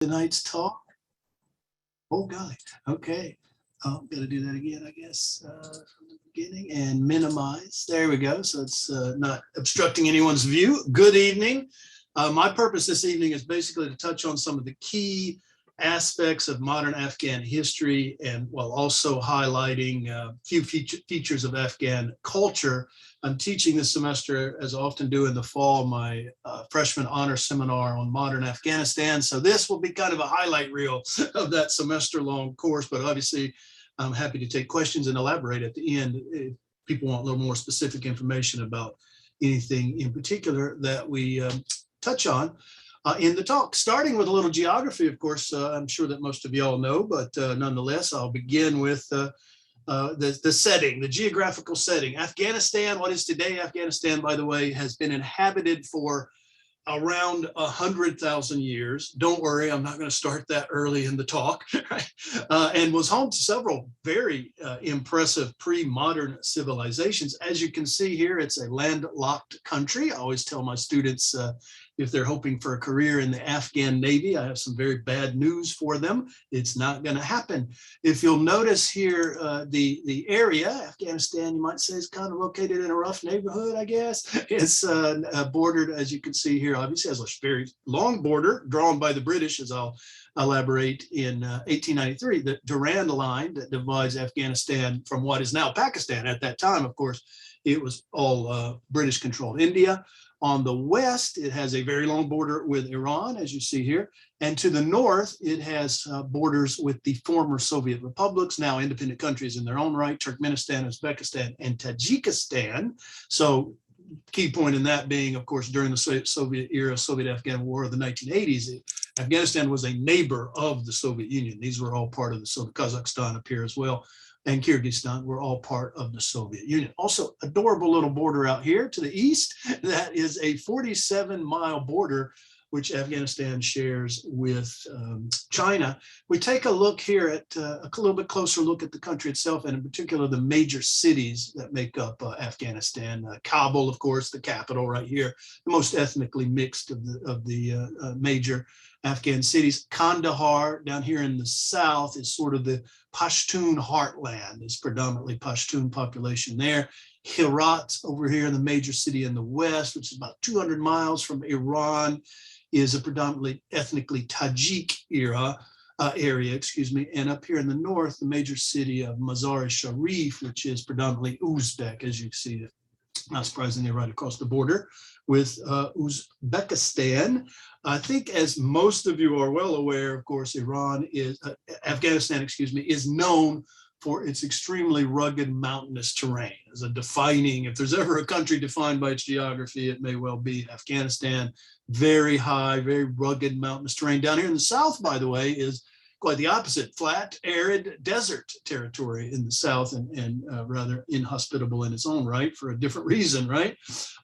Tonight's talk. Oh, golly. Okay. Oh, got to do that again, I guess, from the beginning and minimize. There we go. So it's not obstructing anyone's view. Good evening. My purpose this evening is basically to touch on some of the key aspects of modern Afghan history, and while also highlighting a few features of Afghan culture. I'm teaching this semester, as I often do in the fall, my freshman honor seminar on modern Afghanistan. So this will be kind of a highlight reel of that semester-long course, but obviously I'm happy to take questions and elaborate at the end if people want a little more specific information about anything in particular that we touch on in the talk. Starting with a little geography, of course, I'm sure that most of you all know, but nonetheless, I'll begin with the setting, the geographical setting. Afghanistan, what is today Afghanistan, by the way, has been inhabited for around 100,000 years. Don't worry, I'm not going to start that early in the talk, right? And was home to several very impressive pre-modern civilizations. As you can see here, it's a landlocked country. I always tell my students, if they're hoping for a career in the Afghan Navy, I have some very bad news for them. It's not going to happen. If you'll notice here, the area, Afghanistan, you might say, is kind of located in a rough neighborhood, I guess. It's bordered, as you can see here, obviously has a very long border drawn by the British, as I'll elaborate, in 1893, the Durand Line that divides Afghanistan from what is now Pakistan. At that time, of course, it was all British controlled. India. On the west, it has a very long border with Iran, as you see here. And to the north, it has borders with the former Soviet republics, now independent countries in their own right, Turkmenistan, Uzbekistan, and Tajikistan. So key point in that being, of course, during the Soviet era, Soviet-Afghan War of the 1980s, Afghanistan was a neighbor of the Soviet Union. These were all part of the Soviet. Kazakhstan up here as well, and Kyrgyzstan were all part of the Soviet Union. Also, adorable little border out here to the east. That is a 47-mile border, which Afghanistan shares with China. We take a look here at a little bit closer look at the country itself, and in particular, the major cities that make up Afghanistan. Kabul, of course, the capital right here, the most ethnically mixed of the major Afghan cities. Kandahar down here in the south is sort of the Pashtun heartland. It's predominantly Pashtun population there. Herat over here in the major city in the west, which is about 200 miles from Iran, is a predominantly ethnically Tajik area, and up here in the north, the major city of Mazar-e-Sharif, which is predominantly Uzbek, as you see, not surprisingly, right across the border with Uzbekistan. I think, as most of you are well aware, of course, Afghanistan, is known for its extremely rugged mountainous terrain. As a defining, if there's ever a country defined by its geography, it may well be Afghanistan. Very high, very rugged mountainous terrain. Down here in the south, by the way, is quite the opposite: flat, arid desert territory in the south, and rather inhospitable in its own right for a different reason, right?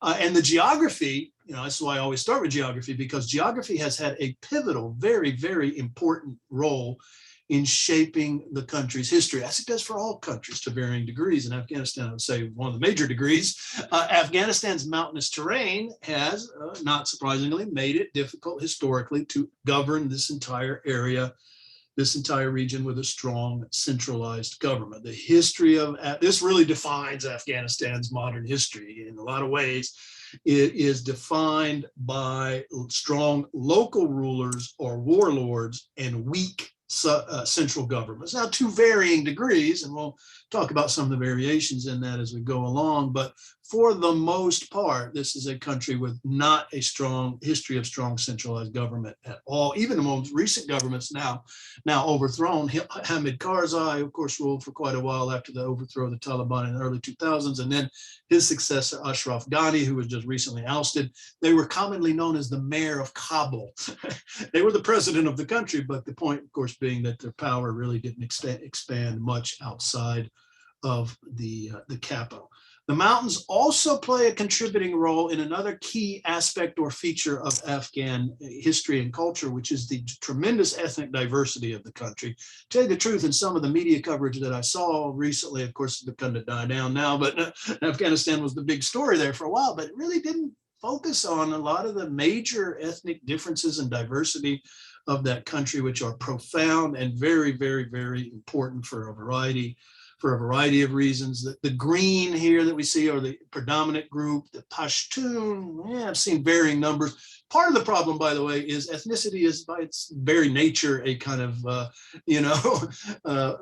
And the geography, that's why I always start with geography, because geography has had a pivotal, very, very important role in shaping the country's history, as it does for all countries to varying degrees. In Afghanistan, I would say one of the major degrees. Afghanistan's mountainous terrain has, not surprisingly, made it difficult historically to govern this entire area, this entire region, with a strong centralized government. The history of this really defines Afghanistan's modern history in a lot of ways. It is defined by strong local rulers or warlords and weak central governments. Now, to varying degrees, and we'll talk about some of the variations in that as we go along, but for the most part, this is a country with not a strong history of strong centralized government at all. Even the most recent governments now overthrown. Hamid Karzai, of course, ruled for quite a while after the overthrow of the Taliban in the early 2000s, and then his successor, Ashraf Ghani, who was just recently ousted. They were commonly known as the mayor of Kabul. They were the president of the country, but the point, of course, being that their power really didn't expand much outside of the capital. The mountains also play a contributing role in another key aspect or feature of Afghan history and culture, which is the tremendous ethnic diversity of the country. To tell you the truth, in some of the media coverage that I saw recently, of course, it's begun to die down now, but Afghanistan was the big story there for a while, but it really didn't focus on a lot of the major ethnic differences and diversity of that country, which are profound and very, very, very important for a variety of reasons. The green here that we see are the predominant group. The Pashtun, yeah, I've seen varying numbers. Part of the problem, by the way, is ethnicity is by its very nature a kind of,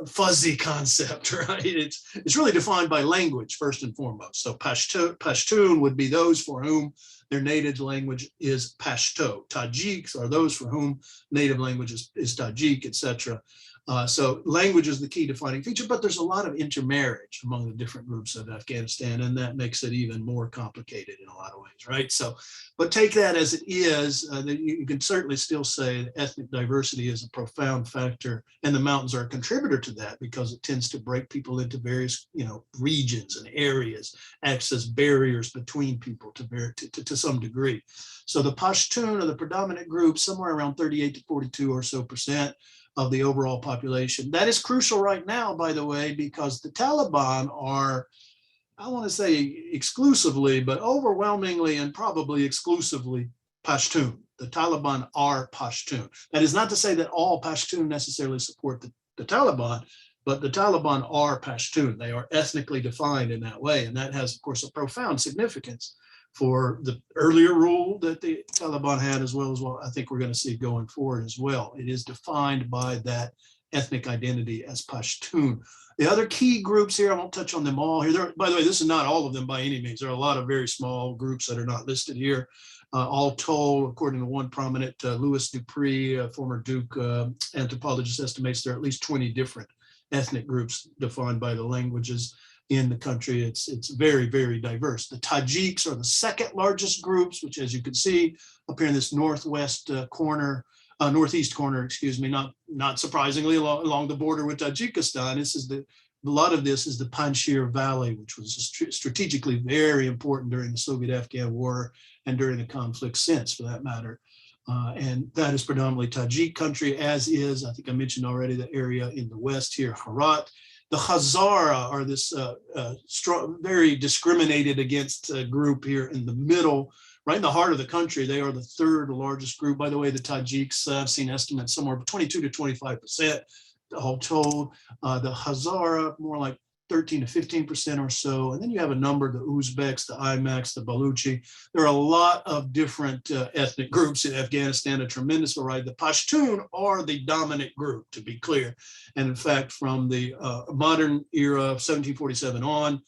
fuzzy concept, right? It's really defined by language, first and foremost. So Pashtun would be those for whom their native language is Pashto. Tajiks are those for whom native language is Tajik, etc. So language is the key defining feature, but there's a lot of intermarriage among the different groups of Afghanistan, and that makes it even more complicated in a lot of ways, right? So, but take that as it is, you can certainly still say that ethnic diversity is a profound factor, and the mountains are a contributor to that because it tends to break people into various, regions and areas, acts as barriers between people to some degree. So the Pashtun are the predominant group, somewhere around 38 to 42 or so percent of the overall population. That is crucial right now, by the way, because the Taliban are, I want to say exclusively, but overwhelmingly and probably exclusively Pashtun. The Taliban are Pashtun. That is not to say that all Pashtun necessarily support the Taliban, but the Taliban are Pashtun. They are ethnically defined in that way. And that has, of course, a profound significance for the earlier rule that the Taliban had, as well as what I think we're going to see going forward as well. It is defined by that ethnic identity as Pashtun. The other key groups here, I won't touch on them all here. By the way, this is not all of them by any means. There are a lot of very small groups that are not listed here. All told, according to one prominent, Louis Dupree, a former Duke anthropologist, estimates there are at least 20 different ethnic groups defined by the languages in the country. It's very, very diverse. The Tajiks are the second largest groups, which, as you can see up here in this northeast corner, not surprisingly, along the border with Tajikistan. A lot of this is the Panjshir Valley, which was strategically very important during the Soviet-Afghan War and during the conflict since, for that matter. And that is predominantly Tajik country, as is, I think I mentioned already, the area in the west here, Herat. The Hazara are this very discriminated against group here in the middle, right in the heart of the country. They are the third largest group. By the way, the Tajiks, I've seen estimates somewhere between 22 to 25%, all told. The Hazara, more like 13 to 15% or so. And then you have a number, the Uzbeks, the Imaks, the Baluchi. There are a lot of different ethnic groups in Afghanistan, a tremendous variety. The Pashtun are the dominant group, to be clear. And in fact, from the modern era of 1747 on,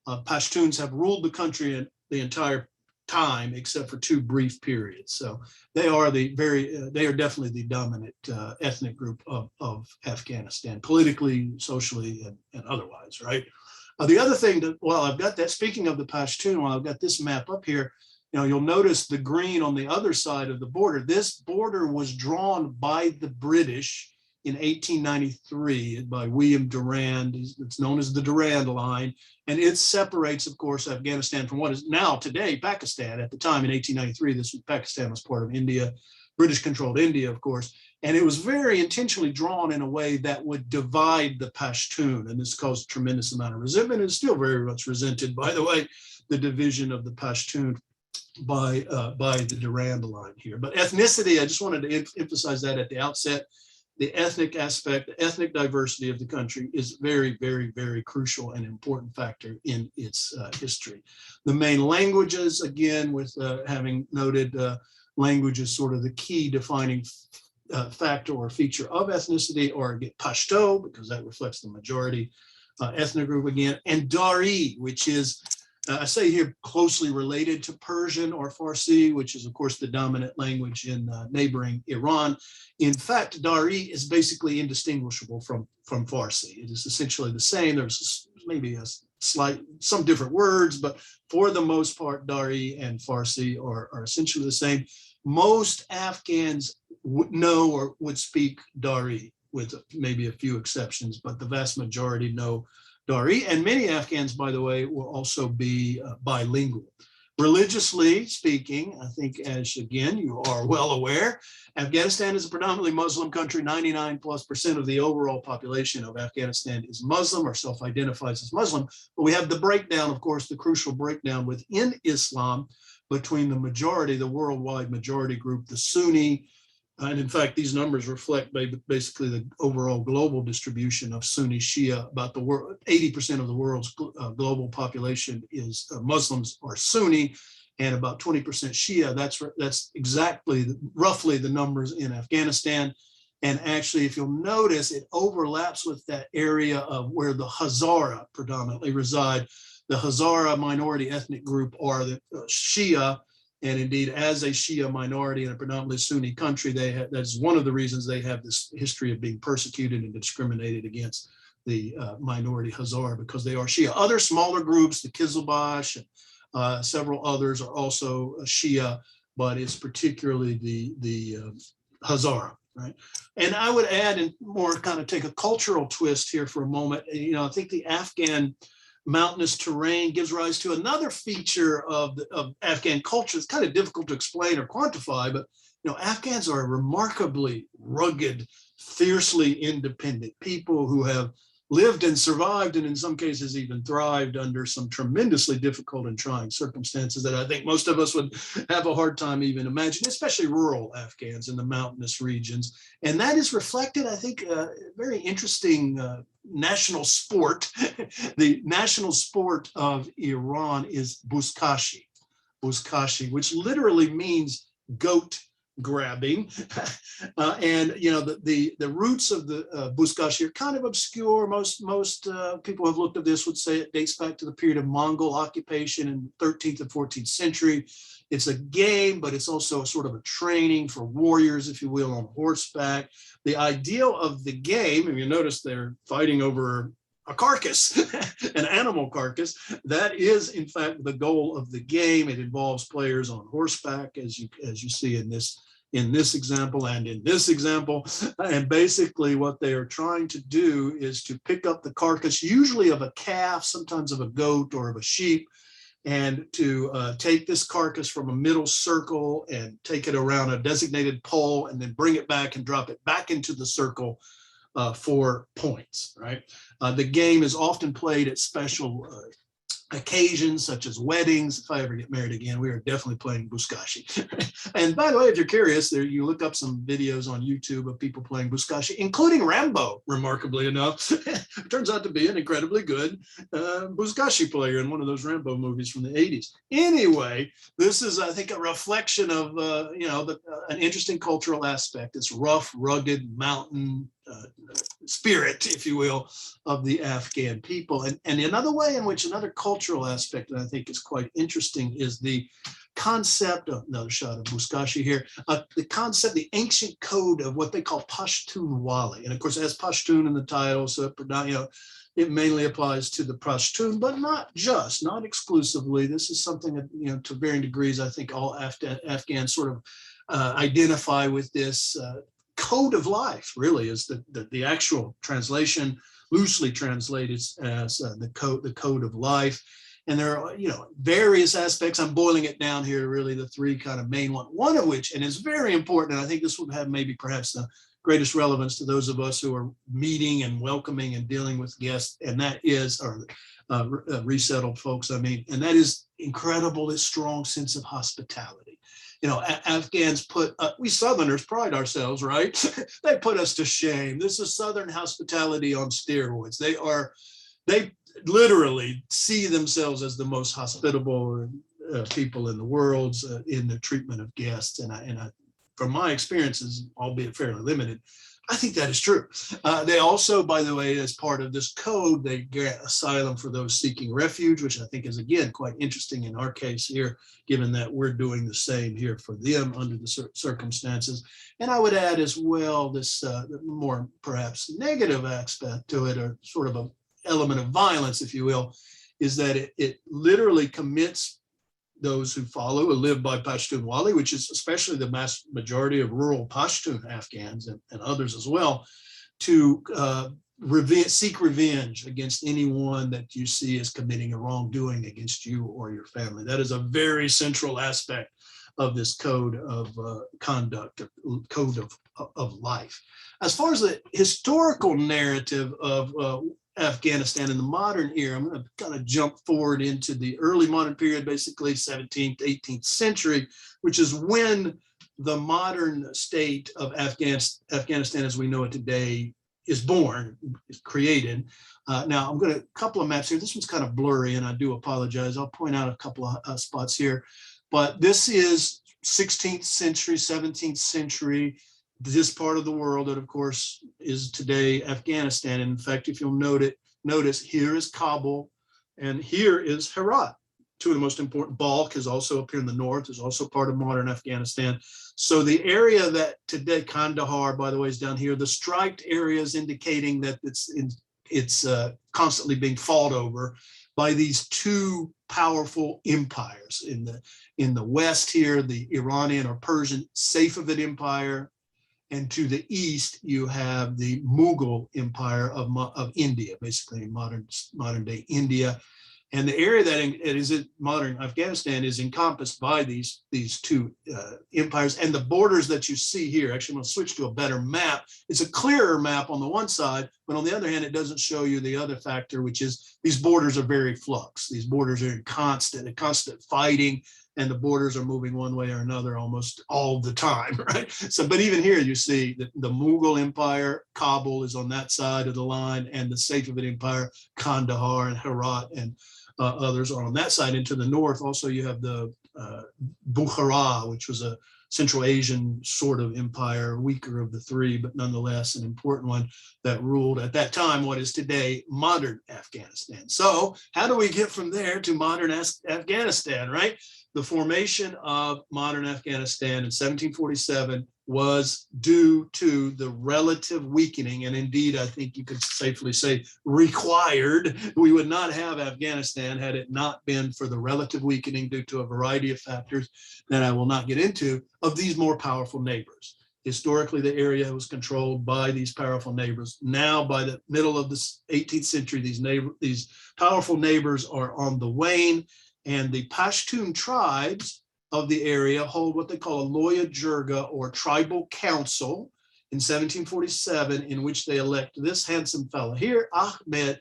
Pashtuns have ruled the country in the entire time, except for two brief periods. So they are definitely the dominant ethnic group of Afghanistan, politically, socially, and otherwise, right? The other thing that, while I've got that, speaking of the Pashtun, while I've got this map up here, you'll notice the green on the other side of the border. This border was drawn by the British in 1893 by William Durand. It's known as the Durand Line. And it separates, of course, Afghanistan from what is now today Pakistan. At the time in 1893, Pakistan was part of India, British-controlled India, of course. And it was very intentionally drawn in a way that would divide the Pashtun. And this caused a tremendous amount of resentment. It's still very much resented, by the way, the division of the Pashtun by the Durand Line here. But ethnicity, I just wanted to emphasize that at the outset. The ethnic aspect, the ethnic diversity of the country is very, very, very crucial and important factor in its history. The main languages, again, with having noted language is sort of the key defining factor or feature of ethnicity, or Pashto, because that reflects the majority ethnic group again, and Dari, which is, I say here, closely related to Persian or Farsi, which is, of course, the dominant language in neighboring Iran. In fact, Dari is basically indistinguishable from Farsi. It is essentially the same. There's maybe some different words, but for the most part, Dari and Farsi are essentially the same. Most Afghans would know or would speak Dari, with maybe a few exceptions, but the vast majority know Dari, and many Afghans, by the way, will also be bilingual. Religiously speaking, I think, as again, you are well aware, Afghanistan is a predominantly Muslim country. 99+% of the overall population of Afghanistan is Muslim or self-identifies as Muslim. But we have the breakdown, of course, the crucial breakdown within Islam between the majority, the worldwide majority group, the Sunni And in fact, these numbers reflect basically the overall global distribution of Sunni Shia. About the world, 80% of the world's global population is Muslims or Sunni, and about 20% Shia. That's exactly, roughly the numbers in Afghanistan. And actually, if you'll notice, it overlaps with that area of where the Hazara predominantly reside. The Hazara minority ethnic group are the Shia. And indeed, as a Shia minority in a predominantly Sunni country, that's one of the reasons they have this history of being persecuted and discriminated against, the minority Hazara, because they are Shia. Other smaller groups, the Kizilbash and several others, are also Shia, but it's particularly the Hazara, right? And I would add, and more kind of take a cultural twist here for a moment, I think the Afghan mountainous terrain gives rise to another feature of Afghan culture. It's kind of difficult to explain or quantify, but Afghans are remarkably rugged, fiercely independent people who have lived and survived, and in some cases even thrived under some tremendously difficult and trying circumstances that I think most of us would have a hard time even imagining, especially rural Afghans in the mountainous regions. And that is reflected, I think, very interesting national sport. The national sport of Iran is buzkashi, which literally means goat grabbing. And the roots of the buzkashi are kind of obscure. Most people who have looked at this would say it dates back to the period of Mongol occupation in 13th and 14th century. It's a game, but it's also a sort of a training for warriors, if you will, on horseback. The ideal of the game, and you notice they're fighting over a carcass, an animal carcass. That is, in fact, the goal of the game. It involves players on horseback, as you see in this example and in this example. And basically what they are trying to do is to pick up the carcass, usually of a calf, sometimes of a goat or of a sheep, and to take this carcass from a middle circle and take it around a designated pole and then bring it back and drop it back into the circle for points, right? The game is often played at special occasions such as weddings. If I ever get married again, we are definitely playing buzkashi. And by the way, if you're curious, there you look up some videos on YouTube of people playing buzkashi, including Rambo, remarkably enough. Turns out to be an incredibly good buzkashi player in one of those Rambo movies from the 80s. Anyway, this is, I think, a reflection of an interesting cultural aspect. It's rough, rugged, mountain spirit, if you will, of the Afghan people. And another way in which, another cultural aspect that I think is quite interesting is the concept of, another shot of buzkashi here, the concept, the ancient code of what they call Pashtun Wali. And of course, it has Pashtun in the title, so it mainly applies to the Pashtun, but not exclusively. This is something that, to varying degrees, I think all Afghans sort of identify with this code of life. Really is the actual translation, loosely translated as the code of life. And there are various aspects. I'm boiling it down here to really the three kind of main one of which, and is very important, and I think this would have maybe perhaps the greatest relevance to those of us who are meeting and welcoming and dealing with guests, and that is, or resettled folks, and that is this strong sense of hospitality. Afghans we Southerners pride ourselves, right? They put us to shame. This is Southern hospitality on steroids. They literally see themselves as the most hospitable people in the world in the treatment of guests. And I, from my experiences, albeit fairly limited, I think that is true. They also, by the way, as part of this code, they grant asylum for those seeking refuge, which I think is, again, quite interesting in our case here, given that we're doing the same here for them under the circumstances. And I would add as well this more perhaps negative aspect to it, or sort of an element of violence, if you will, is that it literally commits those who follow or live by Pashtun Wali, which is especially the mass majority of rural Pashtun Afghans and others as well, to seek revenge against anyone that you see as committing a wrongdoing against you or your family. That is a very central aspect of this code of conduct, code of life. As far as the historical narrative of Afghanistan in the modern era, I'm going to kind of jump forward into the early modern period, basically 17th, 18th century, which is when the modern state of Afghanistan as we know it today is born, is created. Now I'm going to, a couple of maps here. This one's kind of blurry and I do apologize. I'll point out a couple of spots here, but this is 16th century, 17th century, this part of the world that of course is today Afghanistan. And in fact, if you'll notice here is Kabul and here is Herat. Two of the most important. Balkh is also up here in the north, is also part of modern Afghanistan. So the area that today, Kandahar, by the way, is down here. The striped areas indicating that it's constantly being fought over by these two powerful empires. In the west here, the Iranian or Persian Safavid Empire, and to the east you have the Mughal Empire of India, basically modern day India. And the area that is in modern Afghanistan is encompassed by these two empires, and the borders that you see here. Actually, I'm going to switch to a better map. It's a clearer map on the one side, but on the other hand, it doesn't show you the other factor, which is these borders are very flux. These borders are in constant fighting, and the borders are moving one way or another almost all the time, right? So, but even here you see the Mughal Empire, Kabul is on that side of the line, and the Safavid Empire, Kandahar and Herat and others are on that side. And to the north, also you have the Bukhara, which was a Central Asian sort of empire, weaker of the three, but nonetheless an important one that ruled at that time what is today modern Afghanistan. So how do we get from there to modern Afghanistan, right? The formation of modern Afghanistan in 1747 was due to the relative weakening, and indeed, I think you could safely say required. We would not have Afghanistan had it not been for the relative weakening due to a variety of factors that I will not get into of these more powerful neighbors. Historically, the area was controlled by these powerful neighbors. Now, by the middle of the 18th century, these powerful neighbors are on the wane, and the Pashtun tribes of the area hold what they call a Loya Jirga or tribal council in 1747, in which they elect this handsome fellow here, Ahmad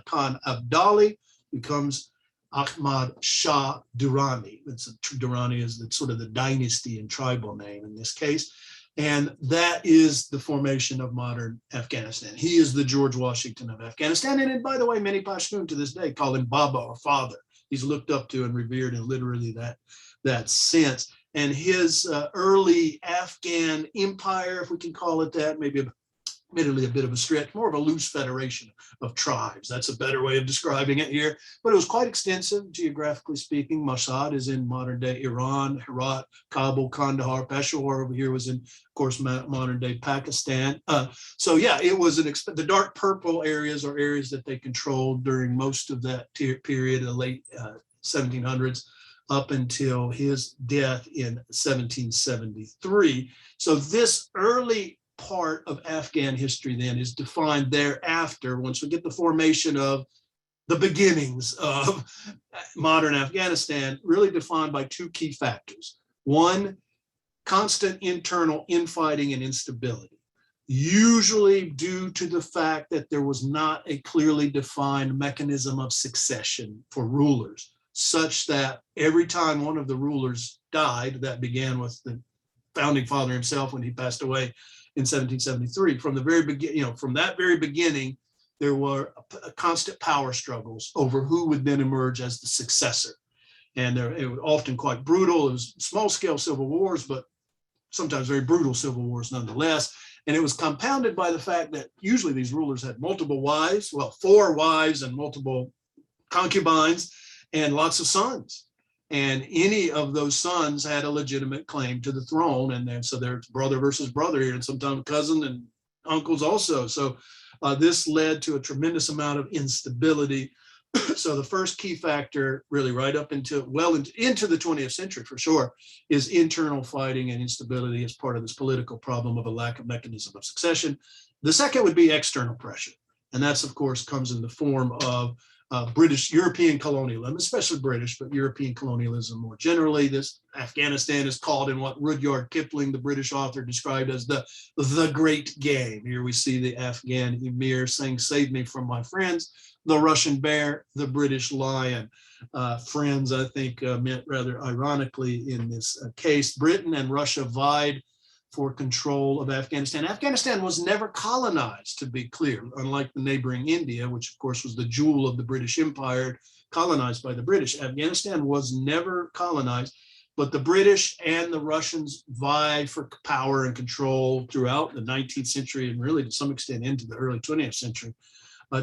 Khan Abdali, becomes Ahmad Shah Durrani. Durrani is sort of the dynasty and tribal name in this case. And that is the formation of modern Afghanistan. He is the George Washington of Afghanistan. And by the way, many Pashtun to this day call him Baba or father. He's looked up to and revered in literally that sense. And his early Afghan empire, if we can call it that, maybe admittedly a bit of a stretch, more of a loose federation of tribes. That's a better way of describing it here. But it was quite extensive, geographically speaking. Mashhad is in modern day Iran, Herat, Kabul, Kandahar, Peshawar over here was in, of course, modern day Pakistan. So yeah, it was the dark purple areas are areas that they controlled during most of that period, the late 1700s. Up until his death in 1773. So this early part of Afghan history then is defined thereafter, once we get the formation of the beginnings of modern Afghanistan, really defined by two key factors. One, constant internal infighting and instability, usually due to the fact that there was not a clearly defined mechanism of succession for rulers, such that every time one of the rulers died, that began with the founding father himself when he passed away in 1773. From the very beginning, from that very beginning, there were constant power struggles over who would then emerge as the successor. And it was often quite brutal. It was small-scale civil wars, but sometimes very brutal civil wars nonetheless. And it was compounded by the fact that usually these rulers had multiple wives, well, 4 wives and multiple concubines, and lots of sons. And any of those sons had a legitimate claim to the throne. And then, so there's brother versus brother here, and sometimes cousin and uncles also. So this led to a tremendous amount of instability. So the first key factor, really right up into, well into the 20th century for sure, is internal fighting and instability as part of this political problem of a lack of mechanism of succession. The second would be external pressure. And that's, of course, comes in the form of British, European colonialism, especially British, but European colonialism more generally. This Afghanistan is called in what Rudyard Kipling, the British author, described as the great game. Here we see the Afghan emir saying, "Save me from my friends." the Russian bear, the British lion. Friends, I think, meant rather ironically in this case. Britain and Russia vied for control of Afghanistan. Afghanistan was never colonized, to be clear, unlike the neighboring India, which of course was the jewel of the British Empire, colonized by the British. Afghanistan was never colonized, but the British and the Russians vied for power and control throughout the 19th century and really to some extent into the early 20th century.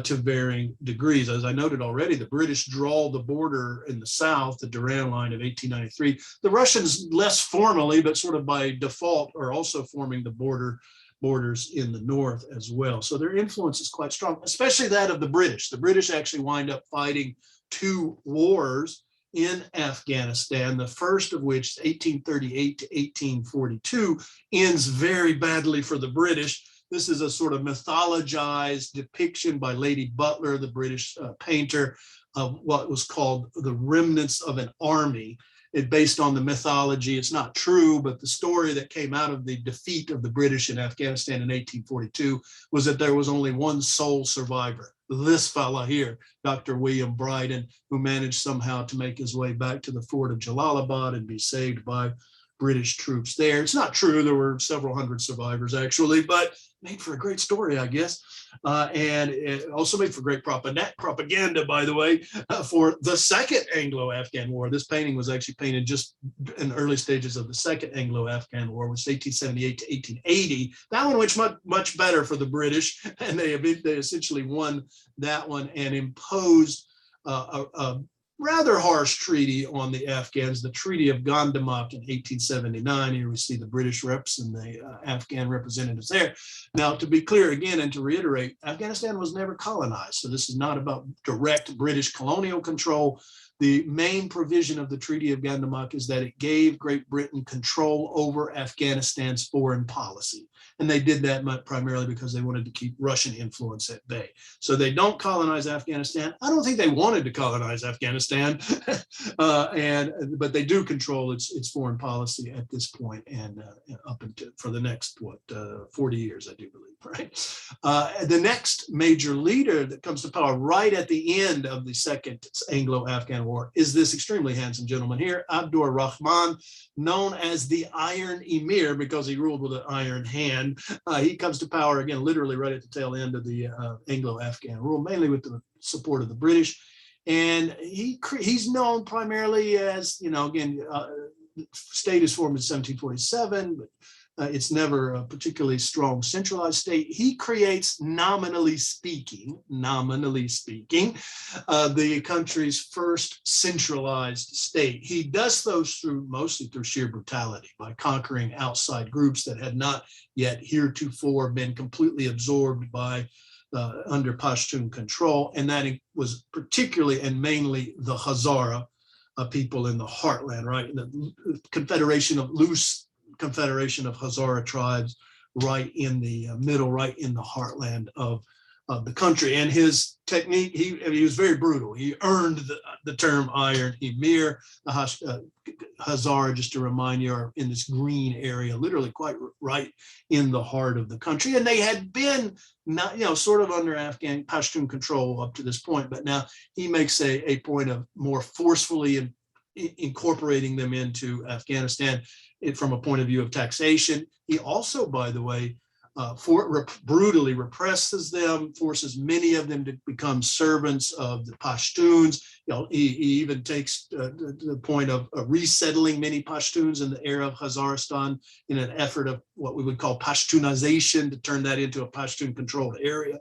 To varying degrees. As I noted already, the British draw the border in the south, the Durand Line of 1893. The Russians, less formally, but sort of by default, are also forming the borders in the north as well. So their influence is quite strong, especially that of the British. The British actually wind up fighting 2 wars in Afghanistan, the first of which, 1838 to 1842, ends very badly for the British. This is a sort of mythologized depiction by Lady Butler, the British painter, of what was called the remnants of an army. It based on the mythology. It's not true, but the story that came out of the defeat of the British in Afghanistan in 1842 was that there was only one sole survivor. This fella here, Dr. William Bryden, who managed somehow to make his way back to the fort of Jalalabad and be saved by British troops there. It's not true. There were several hundred survivors actually, but made for a great story, I guess. And it also made for great propaganda, by the way, for the Second Anglo-Afghan War. This painting was actually painted just in the early stages of the Second Anglo-Afghan War, which was 1878 to 1880. That one went much better for the British, and they essentially won that one and imposed a rather harsh treaty on the Afghans, the Treaty of Gandamak in 1879. Here we see the British reps and the Afghan representatives there. Now, to be clear again and to reiterate, Afghanistan was never colonized. So this is not about direct British colonial control. The main provision of the Treaty of Gandamak is that it gave Great Britain control over Afghanistan's foreign policy. And they did that primarily because they wanted to keep Russian influence at bay. So they don't colonize Afghanistan. I don't think they wanted to colonize Afghanistan, but they do control its foreign policy at this point and up until for the next 40 years, I do believe. Right. The next major leader that comes to power right at the end of the Second Anglo-Afghan War is this extremely handsome gentleman here, Abdur Rahman, known as the Iron Emir because he ruled with an iron hand. He comes to power again, literally right at the tail end of the Anglo-Afghan rule, mainly with the support of the British. And he's known primarily as, state is formed in 1747, but it's never a particularly strong centralized state. He creates, nominally speaking, the country's first centralized state. He does those mostly through sheer brutality, by conquering outside groups that had not yet heretofore been completely absorbed by under Pashtun control. And that was particularly and mainly the Hazara people in the heartland, right? In the loose confederation of Hazara tribes right in the middle, right in the heartland of the country. And his technique, he was very brutal. He earned the term Iron Emir. The Hazara, just to remind you, are in this green area, literally quite right in the heart of the country. And they had been sort of under Afghan Pashtun control up to this point, but now he makes a point of more forcefully incorporating them into Afghanistan from a point of view of taxation. He also, by the way, brutally represses them, forces many of them to become servants of the Pashtuns. He even takes the point of resettling many Pashtuns in the area of Hazaristan in an effort of what we would call Pashtunization, to turn that into a Pashtun-controlled area.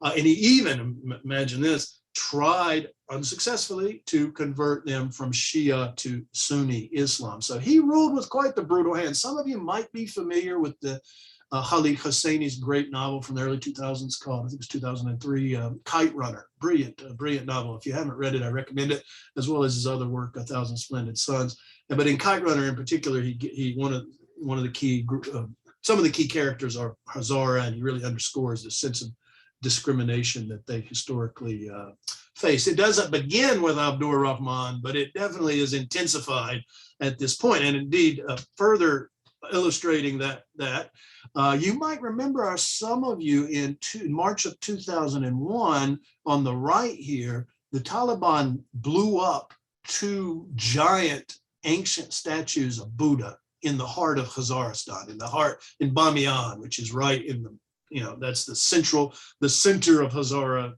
And he even, imagine this, tried unsuccessfully to convert them from Shia to Sunni Islam. So he ruled with quite the brutal hand. Some of you might be familiar with the Khalid Hosseini's great novel from the early 2000s called, I think it was 2003, Kite Runner. Brilliant novel. If you haven't read it, I recommend it, as well as his other work, A Thousand Splendid Suns. But in Kite Runner in particular, one of the key some of the key characters are Hazara, and he really underscores the sense of discrimination that they historically face. It doesn't begin with Abdur Rahman, but it definitely is intensified at this point. And indeed, further illustrating that. You might remember, some of you, in March of 2001, on the right here, the Taliban blew up 2 giant ancient statues of Buddha in the heart of Khazaristan, in Bamiyan, which is right in the, that's the center of Hazara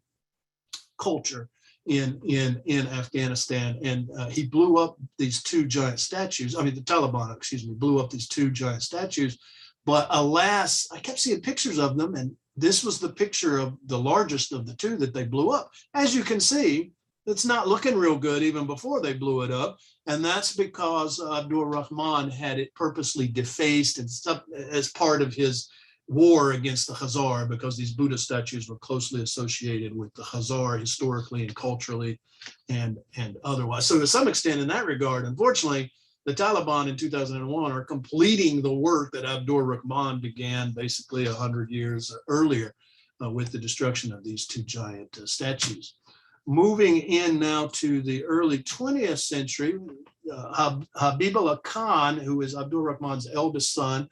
culture in Afghanistan. And he blew up these 2 giant statues. I mean, the Taliban, blew up these 2 giant statues. But alas, I kept seeing pictures of them, and this was the picture of the largest of the 2 that they blew up. As you can see, it's not looking real good even before they blew it up. And that's because Abdur Rahman had it purposely defaced and stuff as part of his war against the Khazar, because these Buddha statues were closely associated with the Khazar historically and culturally and otherwise. So to some extent in that regard, unfortunately, the Taliban in 2001 are completing the work that Abdur Rahman began basically 100 years earlier with the destruction of these 2 giant statues. Moving in now to the early 20th century, Habiba Khan, who is Abdur Rahman's eldest son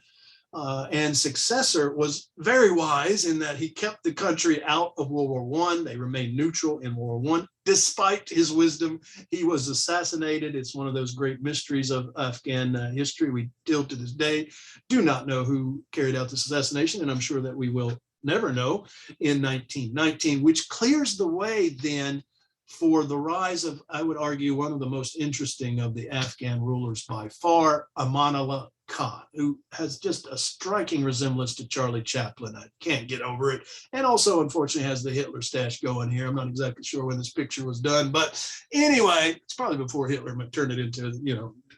and successor, was very wise in that he kept the country out of World War I. They remained neutral in World War I. Despite his wisdom, he was assassinated. It's one of those great mysteries of Afghan history. We still to this day do not know who carried out this assassination, and I'm sure that we will never know, in 1919, which clears the way then for the rise of, I would argue, one of the most interesting of the Afghan rulers by far, Amanila Khan, who has just a striking resemblance to Charlie Chaplin. I can't get over it. And also, unfortunately, has the Hitler stash going here. I'm not exactly sure when this picture was done, but anyway, it's probably before Hitler turned it into,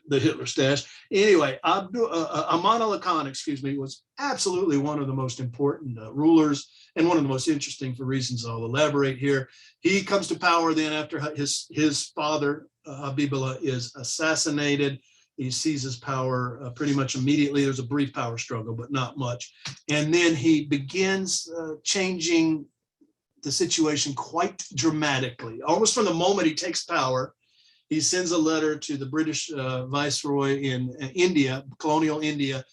the Hitler stash. Anyway, Amanila Khan, was absolutely one of the most important rulers, and one of the most interesting for reasons I'll elaborate here. He comes to power then after his father, Habibullah, is assassinated. He seizes power pretty much immediately. There's a brief power struggle, but not much. And then he begins changing the situation quite dramatically. Almost from the moment he takes power, he sends a letter to the British viceroy in India, colonial India,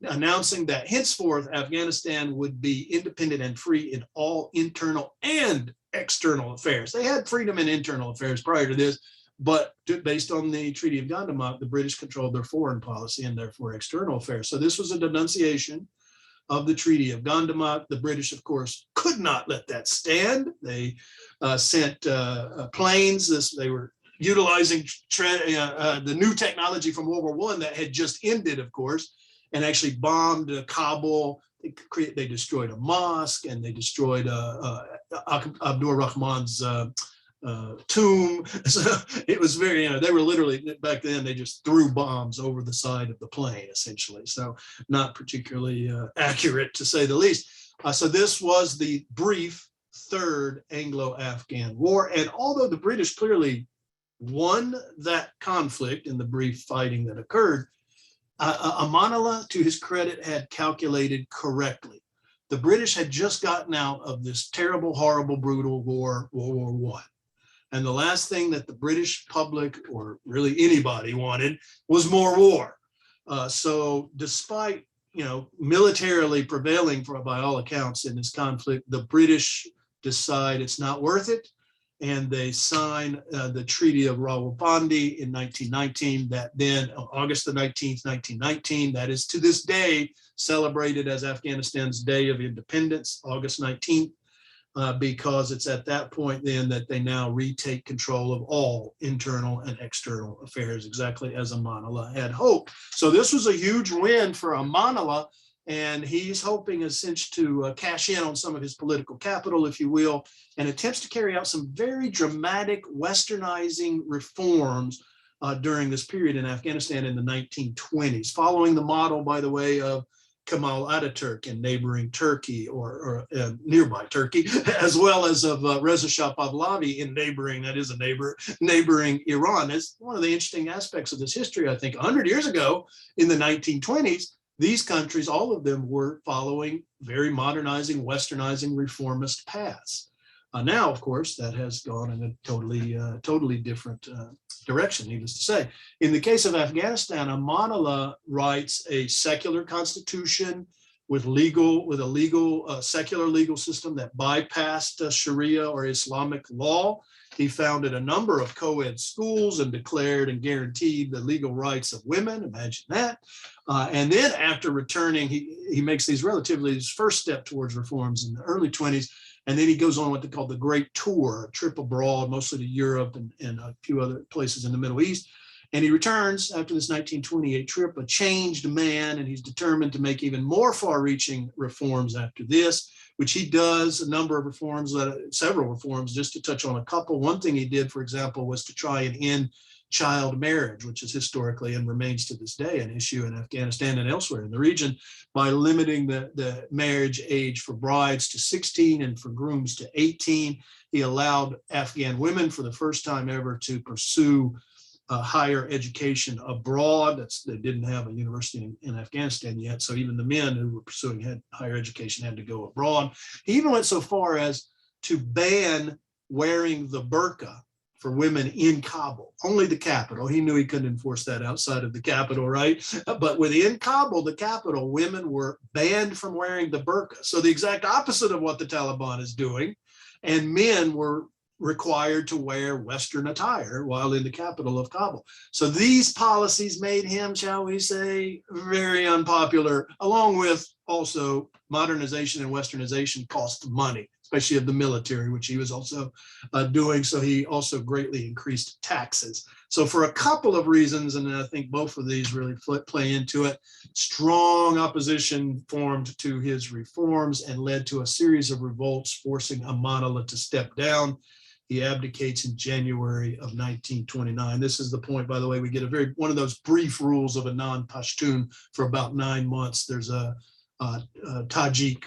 announcing that henceforth Afghanistan would be independent and free in all internal and external affairs. They had freedom in internal affairs prior to this, but based on the Treaty of Gandamak, the British controlled their foreign policy and therefore external affairs. So this was a denunciation of the Treaty of Gandamak. The British, of course, could not let that stand. They sent planes. They were utilizing the new technology from World War I that had just ended, of course, and actually bombed Kabul. They destroyed a mosque, and they destroyed Abdur Rahman's tomb. So it was very, they were literally, back then, they just threw bombs over the side of the plane, essentially. So not particularly accurate, to say the least. So this was the brief Third Anglo-Afghan War. And although the British clearly won that conflict in the brief fighting that occurred, Amanila, to his credit, had calculated correctly. The British had just gotten out of this terrible, horrible, brutal war, World War I. And the last thing that the British public, or really anybody, wanted was more war. So despite, militarily prevailing by all accounts in this conflict, the British decide it's not worth it. And they sign the Treaty of Rawalpindi in 1919, that then, August the 19th, 1919, that is to this day celebrated as Afghanistan's Day of Independence, August 19th, because it's at that point then that they now retake control of all internal and external affairs, exactly as Amanila had hoped. So this was a huge win for Amanila, and he's hoping essentially to cash in on some of his political capital, if you will, and attempts to carry out some very dramatic westernizing reforms during this period in Afghanistan in the 1920s, following the model, by the way, of Kemal Ataturk in neighboring Turkey, or nearby Turkey, as well as of Reza Shah Pahlavi in neighboring Iran. It's one of the interesting aspects of this history. I think 100 years ago in the 1920s, these countries, all of them, were following very modernizing, westernizing, reformist paths. Now, of course, that has gone in a totally different direction, needless to say. In the case of Afghanistan, Amanila writes a secular constitution with a legal secular legal system that bypassed Sharia or Islamic law. He founded a number of co-ed schools and declared and guaranteed the legal rights of women. Imagine that. And then after returning, he makes his first step towards reforms in the early 20s. And then he goes on what they call the Great Tour, a trip abroad, mostly to Europe and a few other places in the Middle East. And he returns after this 1928 trip, a changed man, and he's determined to make even more far-reaching reforms after this, which he does a number of reforms, several reforms, just to touch on a couple. One thing he did, for example, was to try and end child marriage, which is historically and remains to this day an issue in Afghanistan and elsewhere in the region, by limiting the marriage age for brides to 16 and for grooms to 18. He allowed Afghan women for the first time ever to pursue higher education abroad. They didn't have a university in Afghanistan yet, so even the men who were pursuing higher education had to go abroad. He even went so far as to ban wearing the burqa for women in Kabul, only the capital. He knew he couldn't enforce that outside of the capital, right? But within Kabul, the capital, women were banned from wearing the burqa. So the exact opposite of what the Taliban is doing. And men were required to wear Western attire while in the capital of Kabul. So these policies made him, shall we say, very unpopular, along with also modernization and Westernization cost money, especially of the military, which he was also doing. So he also greatly increased taxes. So for a couple of reasons, and I think both of these really play into it, strong opposition formed to his reforms and led to a series of revolts forcing Amanila to step down. He abdicates in January of 1929. This is the point, by the way, we get one of those brief rules of a non-Pashtun for about 9 months. There's a Tajik,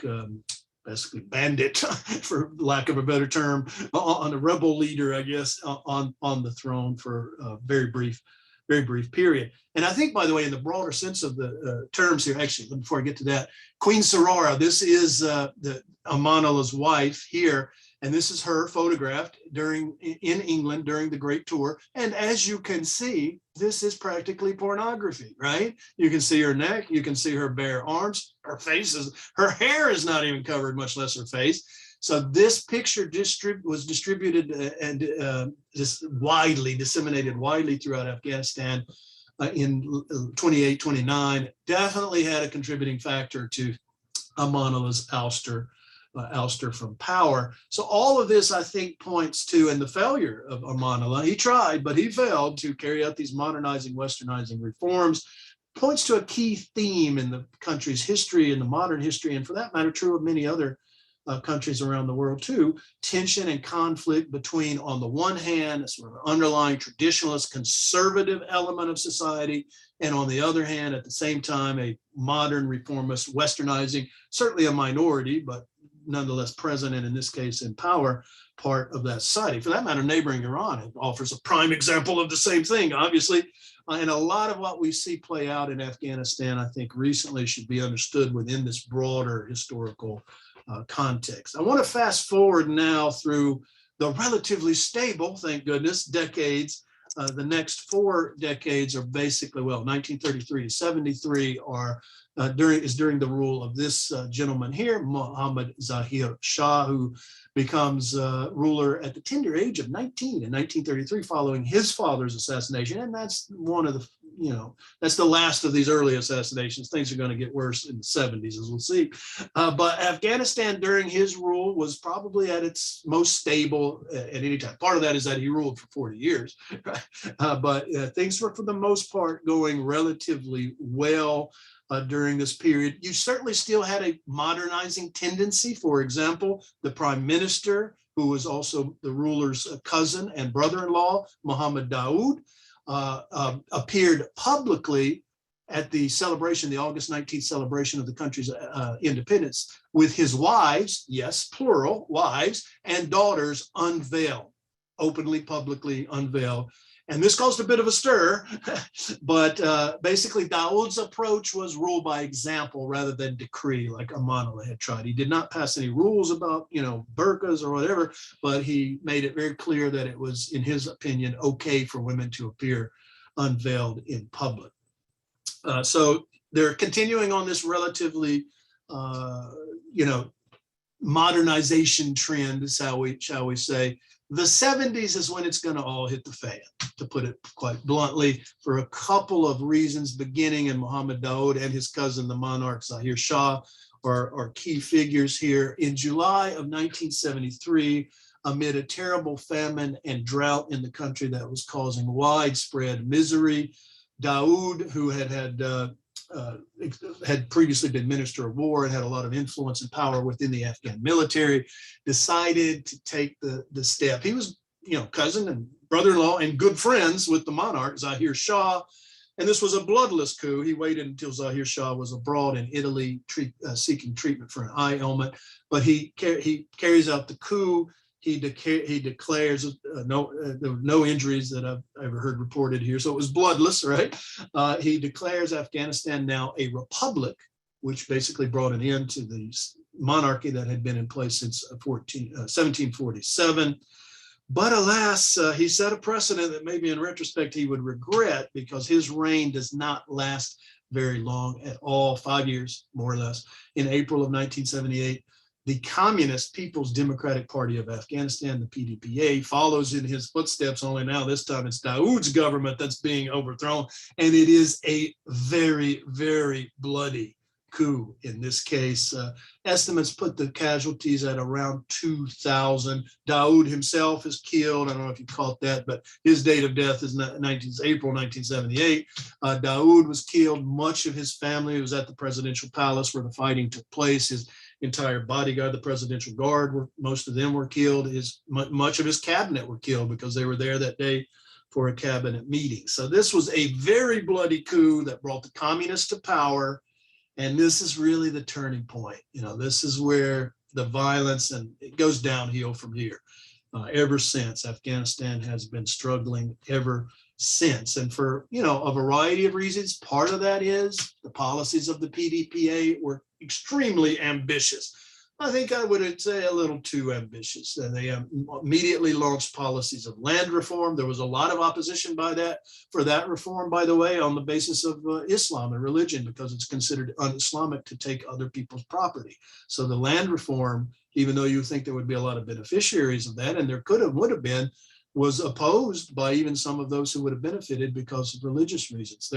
basically bandit, for lack of a better term, on a rebel leader, I guess, on the throne for a very brief period. And I think, by the way, in the broader sense of the terms here, actually, before I get to that, Queen Sarara, this is Amanila's wife here, and this is her photographed in England during the Great Tour. And as you can see, this is practically pornography, right? You can see her neck, you can see her bare arms, her hair is not even covered, much less her face. So this picture was distributed and disseminated widely throughout Afghanistan in 28, 29, definitely had a contributing factor to Amanila's ouster from power. So all of this, I think, points to, and the failure of Amanila, he tried, but he failed to carry out these modernizing, westernizing reforms, points to a key theme in the country's history, in the modern history, and for that matter, true of many other countries around the world too, tension and conflict between, on the one hand, a sort of underlying traditionalist conservative element of society, and on the other hand, at the same time, a modern reformist westernizing, certainly a minority, but nonetheless present, and in this case in power, part of that society. For that matter, neighboring Iran offers a prime example of the same thing, obviously. And a lot of what we see play out in Afghanistan, I think recently, should be understood within this broader historical context. I want to fast forward now through the relatively stable, thank goodness, decades. The next 4 decades are basically, 1933 to 73 is during the rule of this gentleman here, Muhammad Zahir Shah, who becomes ruler at the tender age of 19 in 1933, following his father's assassination. And that's one of the, that's the last of these early assassinations. Things are going to get worse in the 70s, as we'll see. But Afghanistan during his rule was probably at its most stable at any time. Part of that is that he ruled for 40 years, right? But things were, for the most part, going relatively well during this period. You certainly still had a modernizing tendency. For example, the prime minister, who was also the ruler's cousin and brother-in-law, Muhammad Daoud, appeared publicly at the celebration, the August 19th celebration of the country's independence, with his wives, yes, plural, wives and daughters unveiled, openly, publicly unveiled. And this caused a bit of a stir, but basically Dawood's approach was rule by example rather than decree like Amanila had tried. He did not pass any rules about, burqas or whatever, but he made it very clear that it was, in his opinion, okay for women to appear unveiled in public. So they're continuing on this relatively, modernization trend, shall we say. The 70s is when it's going to all hit the fan, to put it quite bluntly, for a couple of reasons, beginning in Muhammad Dawood and his cousin, the monarch Zahir Shah, are key figures here. In July of 1973, amid a terrible famine and drought in the country that was causing widespread misery, Dawood, who had previously been Minister of War and had a lot of influence and power within the Afghan military, decided to take the step. He was, cousin and brother-in-law and good friends with the monarch, Zahir Shah, and this was a bloodless coup. He waited until Zahir Shah was abroad in Italy seeking treatment for an eye ailment, but he carries out the coup. He declares there were no injuries that I've ever heard reported here, so it was bloodless, right? He declares Afghanistan now a republic, which basically brought an end to the monarchy that had been in place since 1747. But alas, he set a precedent that maybe in retrospect he would regret, because his reign does not last very long at all, 5 years, more or less. In April of 1978, the Communist People's Democratic Party of Afghanistan, the PDPA, follows in his footsteps, only now this time it's Dawood's government that's being overthrown. And it is a very, very bloody coup in this case. Estimates put the casualties at around 2,000. Dawood himself is killed. I don't know if you caught that, but his date of death is April 1978. Dawood was killed. Much of his family was at the presidential palace where the fighting took place. His entire bodyguard, the presidential guard, most of them were killed. Much of his cabinet were killed because they were there that day for a cabinet meeting. So this was a very bloody coup that brought the communists to power. And this is really the turning point. This is where the violence, and it goes downhill from here. Ever since, Afghanistan has been struggling ever since. And for, a variety of reasons, part of that is the policies of the PDPA were extremely ambitious. I think I would say a little too ambitious. And they immediately launched policies of land reform. There was a lot of opposition for that reform, by the way, on the basis of Islam and religion, because it's considered un-Islamic to take other people's property. So the land reform, even though you think there would be a lot of beneficiaries of that, and there would have been, was opposed by even some of those who would have benefited because of religious reasons.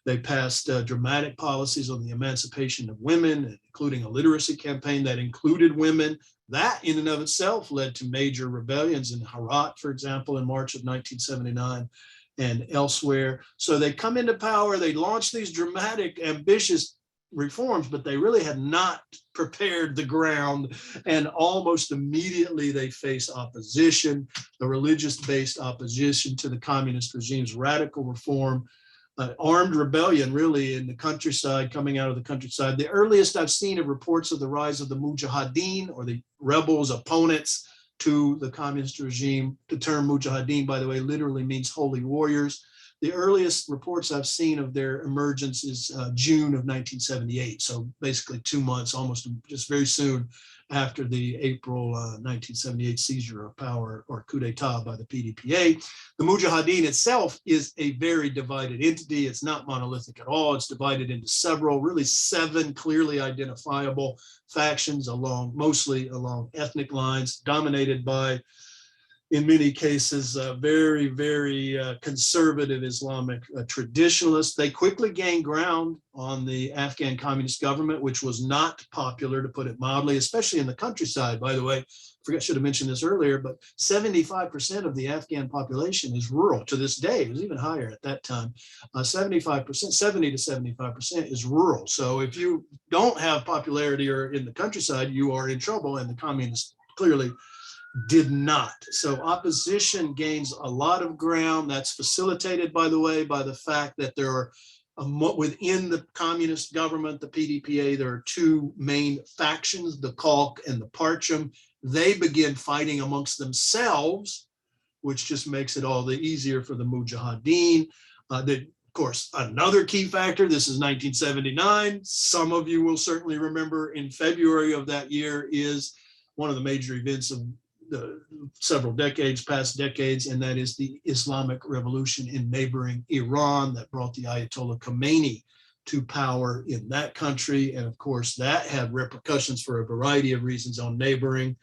They passed dramatic policies on the emancipation of women, including a literacy campaign that included women. That in and of itself led to major rebellions in Herat, for example, in March of 1979 and elsewhere. So they come into power, they launch these dramatic, ambitious reforms, but they really had not prepared the ground, and almost immediately they face opposition, the religious-based opposition to the communist regime's radical reform, armed rebellion really in the countryside, coming out of the countryside. The earliest I've seen of reports of the rise of the Mujahideen, or the rebels, opponents to the communist regime. The term Mujahideen, by the way, literally means holy warriors. The earliest reports I've seen of their emergence is June of 1978. So basically 2 months, almost just very soon after the April 1978 seizure of power, or coup d'etat, by the PDPA. The Mujahideen itself is a very divided entity. It's not monolithic at all. It's divided into really 7 clearly identifiable factions, mostly along ethnic lines, dominated by, in many cases, very, very conservative Islamic traditionalists. They quickly gained ground on the Afghan communist government, which was not popular, to put it mildly, especially in the countryside. By the way, should have mentioned this earlier, but 75% of the Afghan population is rural to this day. It was even higher at that time. 75%, 70 to 75% is rural. So if you don't have popularity or in the countryside, you are in trouble, and the communists clearly did not. So opposition gains a lot of ground. That's facilitated, by the way, by the fact that there are within the communist government, the PDPA, there are 2 main factions, the Kalk and the Parcham. They begin fighting amongst themselves which just makes it all the easier for the Mujahideen. Of course, another key factor, this is 1979. Some of you will certainly remember in February of that year is one of the major events of the several decades, past decades, and that is the Islamic Revolution in neighboring Iran that brought the Ayatollah Khomeini to power in that country. And of course, that had repercussions for a variety of reasons on neighboring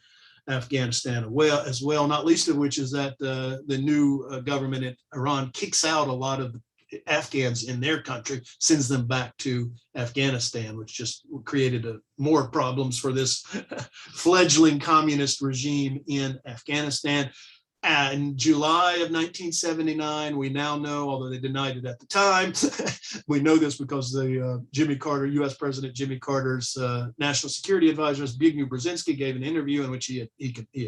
Afghanistan as well, not least of which is that the new government in Iran kicks out a lot of the Afghans in their country, sends them back to Afghanistan, which just created more problems for this fledgling communist regime in Afghanistan. And July of 1979, we now know, although they denied it at the time, we know this because the Jimmy Carter, US President Jimmy Carter's national security advisor, Zbigniew Brzezinski, gave an interview in which he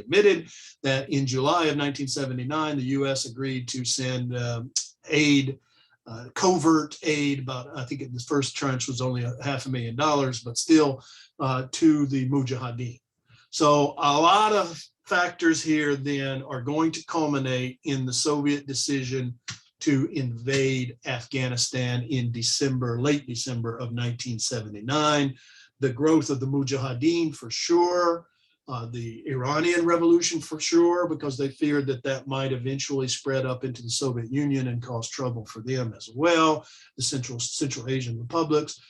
admitted that in July of 1979, the US agreed to send aid, covert aid, about, I think the first tranche was only $500,000, but still to the Mujahideen. So a lot of factors here then are going to culminate in the Soviet decision to invade Afghanistan in late December of 1979. The growth of the Mujahideen for sure, the Iranian Revolution for sure, because they feared that that might eventually spread up into the Soviet Union and cause trouble for them as well, the Central Asian republics,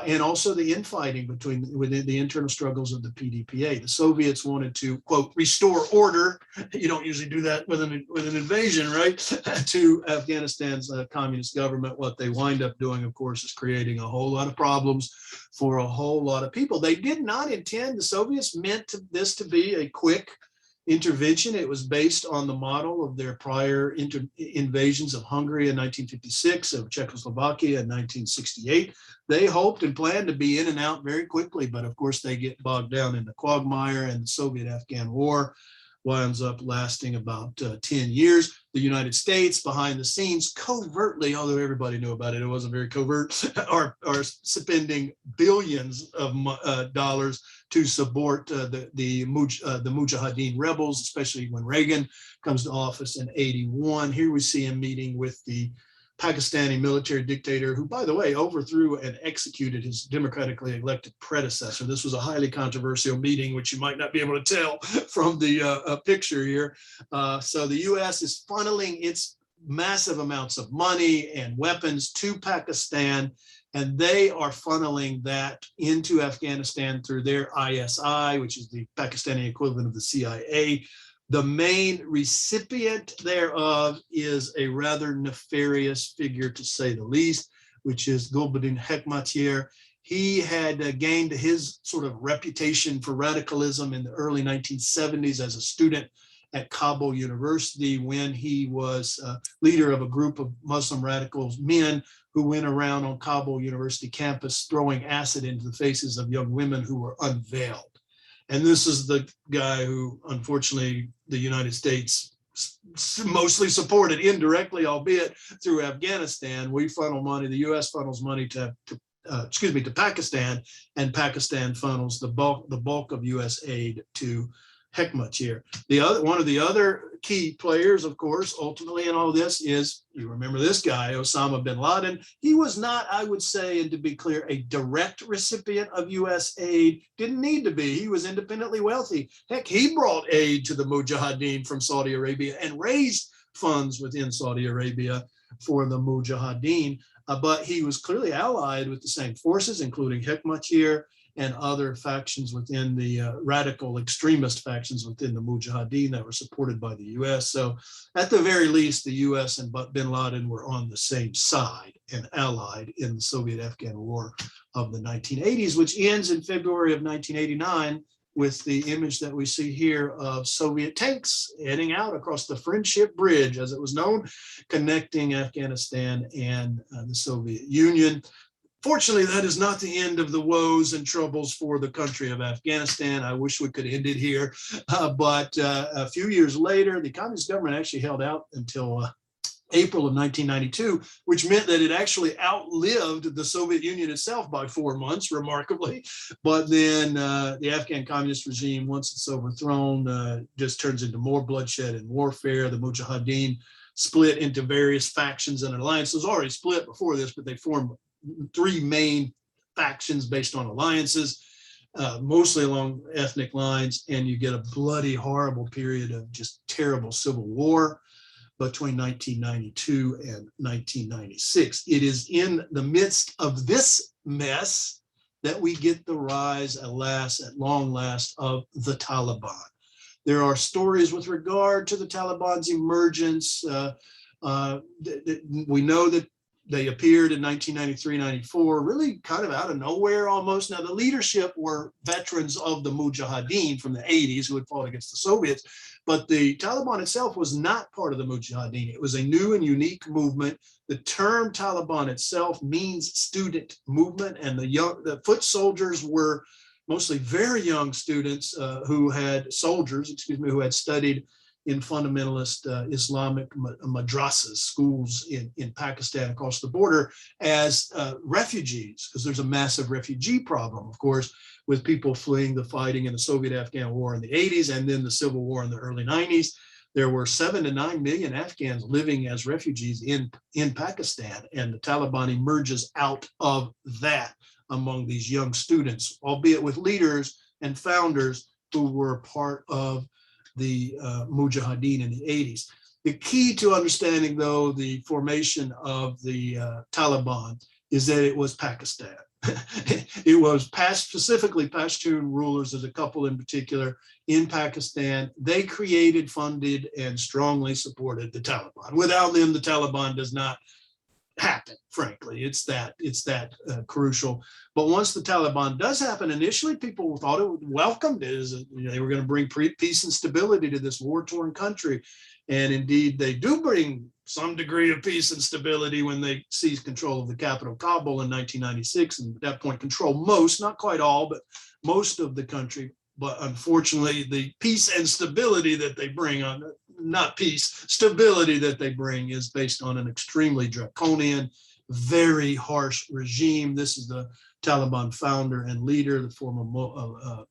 and also the infighting within the internal struggles of the PDPA. The Soviets wanted to, quote, restore order. You don't usually do that with an invasion, right? To Afghanistan's communist government. What they wind up doing, of course, is creating a whole lot of problems for a whole lot of people. They did not intend, the Soviets meant this to be a quick intervention. It was based on the model of their prior invasions of Hungary in 1956, of Czechoslovakia in 1968. They hoped and planned to be in and out very quickly, but of course they get bogged down in the quagmire, and the Soviet-Afghan War winds up lasting about 10 years. The United States, behind the scenes, covertly, although everybody knew about it, it wasn't very covert, are spending billions of dollars to support the Mujahideen rebels, especially when Reagan comes to office in '81. Here we see him meeting with the Pakistani military dictator, who, by the way, overthrew and executed his democratically elected predecessor. This was a highly controversial meeting, which you might not be able to tell from the picture here. So the US is funneling its massive amounts of money and weapons to Pakistan, and they are funneling that into Afghanistan through their ISI, which is the Pakistani equivalent of the CIA. The main recipient thereof is a rather nefarious figure, to say the least, which is Gulbuddin Hekmatyar. He had gained his sort of reputation for radicalism in the early 1970s as a student at Kabul University, when he was leader of a group of Muslim radicals, men who went around on Kabul University campus throwing acid into the faces of young women who were unveiled. And this is the guy who, unfortunately, the United States mostly supported indirectly, albeit through Afghanistan. We funnel money, the US funnels money to Pakistan, and Pakistan funnels the bulk of US aid to Hekmatyar. One of the other key players, of course, ultimately in all this is, you remember this guy, Osama bin Laden. He was not, I would say, and to be clear, a direct recipient of US aid. Didn't need to be. He was independently wealthy. Heck, he brought aid to the Mujahideen from Saudi Arabia and raised funds within Saudi Arabia for the Mujahideen. But he was clearly allied with the same forces, including Hekmatyar and other factions within the radical extremist factions within the Mujahideen that were supported by the US. So at the very least, the US and bin Laden were on the same side and allied in the Soviet-Afghan War of the 1980s, which ends in February of 1989 with the image that we see here of Soviet tanks heading out across the Friendship Bridge, as it was known, connecting Afghanistan and the Soviet Union. Fortunately, that is not the end of the woes and troubles for the country of Afghanistan. I wish we could end it here. But a few years later, the communist government actually held out until April of 1992, which meant that it actually outlived the Soviet Union itself by 4 months, remarkably. But then the Afghan communist regime, once it's overthrown, just turns into more bloodshed and warfare. The Mujahideen split into various factions and alliances. Already split before this, but they formed 3 main factions based on alliances, mostly along ethnic lines. And you get a bloody, horrible period of just terrible civil war between 1992 and 1996. It is in the midst of this mess that we get the rise, alas, at long last, of the Taliban. There are stories with regard to the Taliban's emergence. We know that they appeared in 1993-94, really kind of out of nowhere almost. Now, the leadership were veterans of the Mujahideen from the 80s who had fought against the Soviets, but the Taliban itself was not part of the Mujahideen. It was a new and unique movement. The term Taliban itself means student movement, and the foot soldiers were mostly very young students who had studied in fundamentalist Islamic madrasas, schools in Pakistan across the border as refugees, because there's a massive refugee problem, of course, with people fleeing the fighting in the Soviet-Afghan War in the 80s and then the Civil War in the early 90s. There were 7 to 9 million Afghans living as refugees in Pakistan, and the Taliban emerges out of that among these young students, albeit with leaders and founders who were part of the Mujahideen in the 80s. The key to understanding, though, the formation of the Taliban is that it was Pakistan. It was specifically Pashtun rulers, as a couple in particular, in Pakistan. They created, funded, and strongly supported the Taliban. Without them, the Taliban does not happen, frankly. It's that crucial. But once the Taliban does happen, initially people thought it welcomed it, as they were going to bring peace and stability to this war-torn country. And indeed, they do bring some degree of peace and stability when they seize control of the capital, Kabul, in 1996. And at that point, control most, not quite all, but most of the country. But unfortunately, the peace and stability that they bring on, not peace, stability that they bring is based on an extremely draconian, very harsh regime. This is the Taliban founder and leader, the former Mullah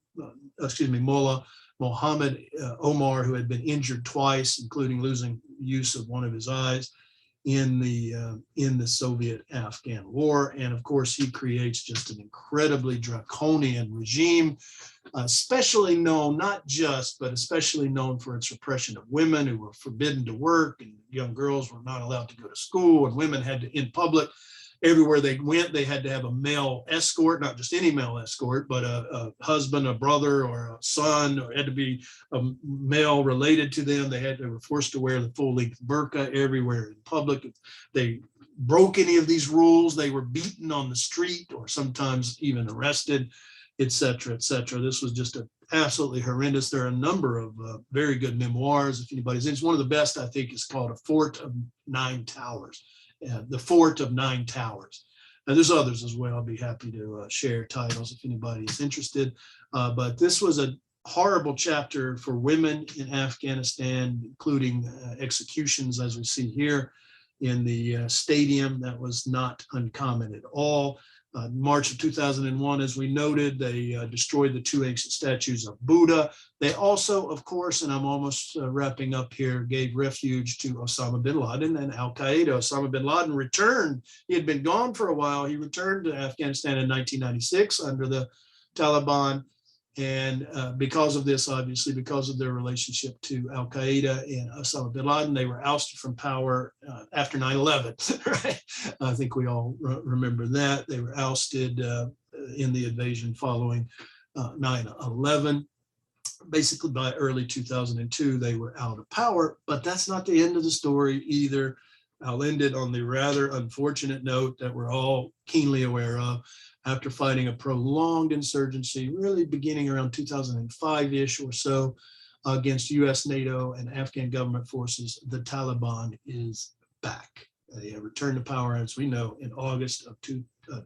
Mohammed Omar, who had been injured twice, including losing use of one of his eyes in the Soviet-Afghan War. And of course, he creates just an incredibly draconian regime, especially known, not just, but especially known for its repression of women who were forbidden to work, and young girls were not allowed to go to school, and women had to, in public, everywhere they went, they had to have a male escort, not just any male escort, but a husband, a brother, or a son, or had to be a male related to them. They were forced to wear the full-length burqa everywhere in public. If they broke any of these rules, they were beaten on the street or sometimes even arrested, et cetera, et cetera. This was just absolutely horrendous. There are a number of very good memoirs, if anybody's interested. One of the best, I think, is called A Fort of Nine Towers. The Fort of Nine Towers. And there's others as well. I'll be happy to share titles if anybody is interested. But this was a horrible chapter for women in Afghanistan, including executions, as we see here in the stadium. That was not uncommon at all. March of 2001, as we noted, they destroyed the 2 ancient statues of Buddha. They also, of course, and I'm almost wrapping up here, gave refuge to Osama bin Laden and al-Qaeda. Osama bin Laden returned. He had been gone for a while. He returned to Afghanistan in 1996 under the Taliban. And because of this, obviously, because of their relationship to al-Qaeda and Osama bin Laden, they were ousted from power after 9/11, right? I think we all remember that. They were ousted in the invasion following 9/11. Basically, by early 2002, they were out of power, but that's not the end of the story either. I'll end it on the rather unfortunate note that we're all keenly aware of. After fighting a prolonged insurgency, really beginning around 2005-ish or so, against US, NATO, and Afghan government forces, the Taliban is back. They have returned to power, as we know, in August of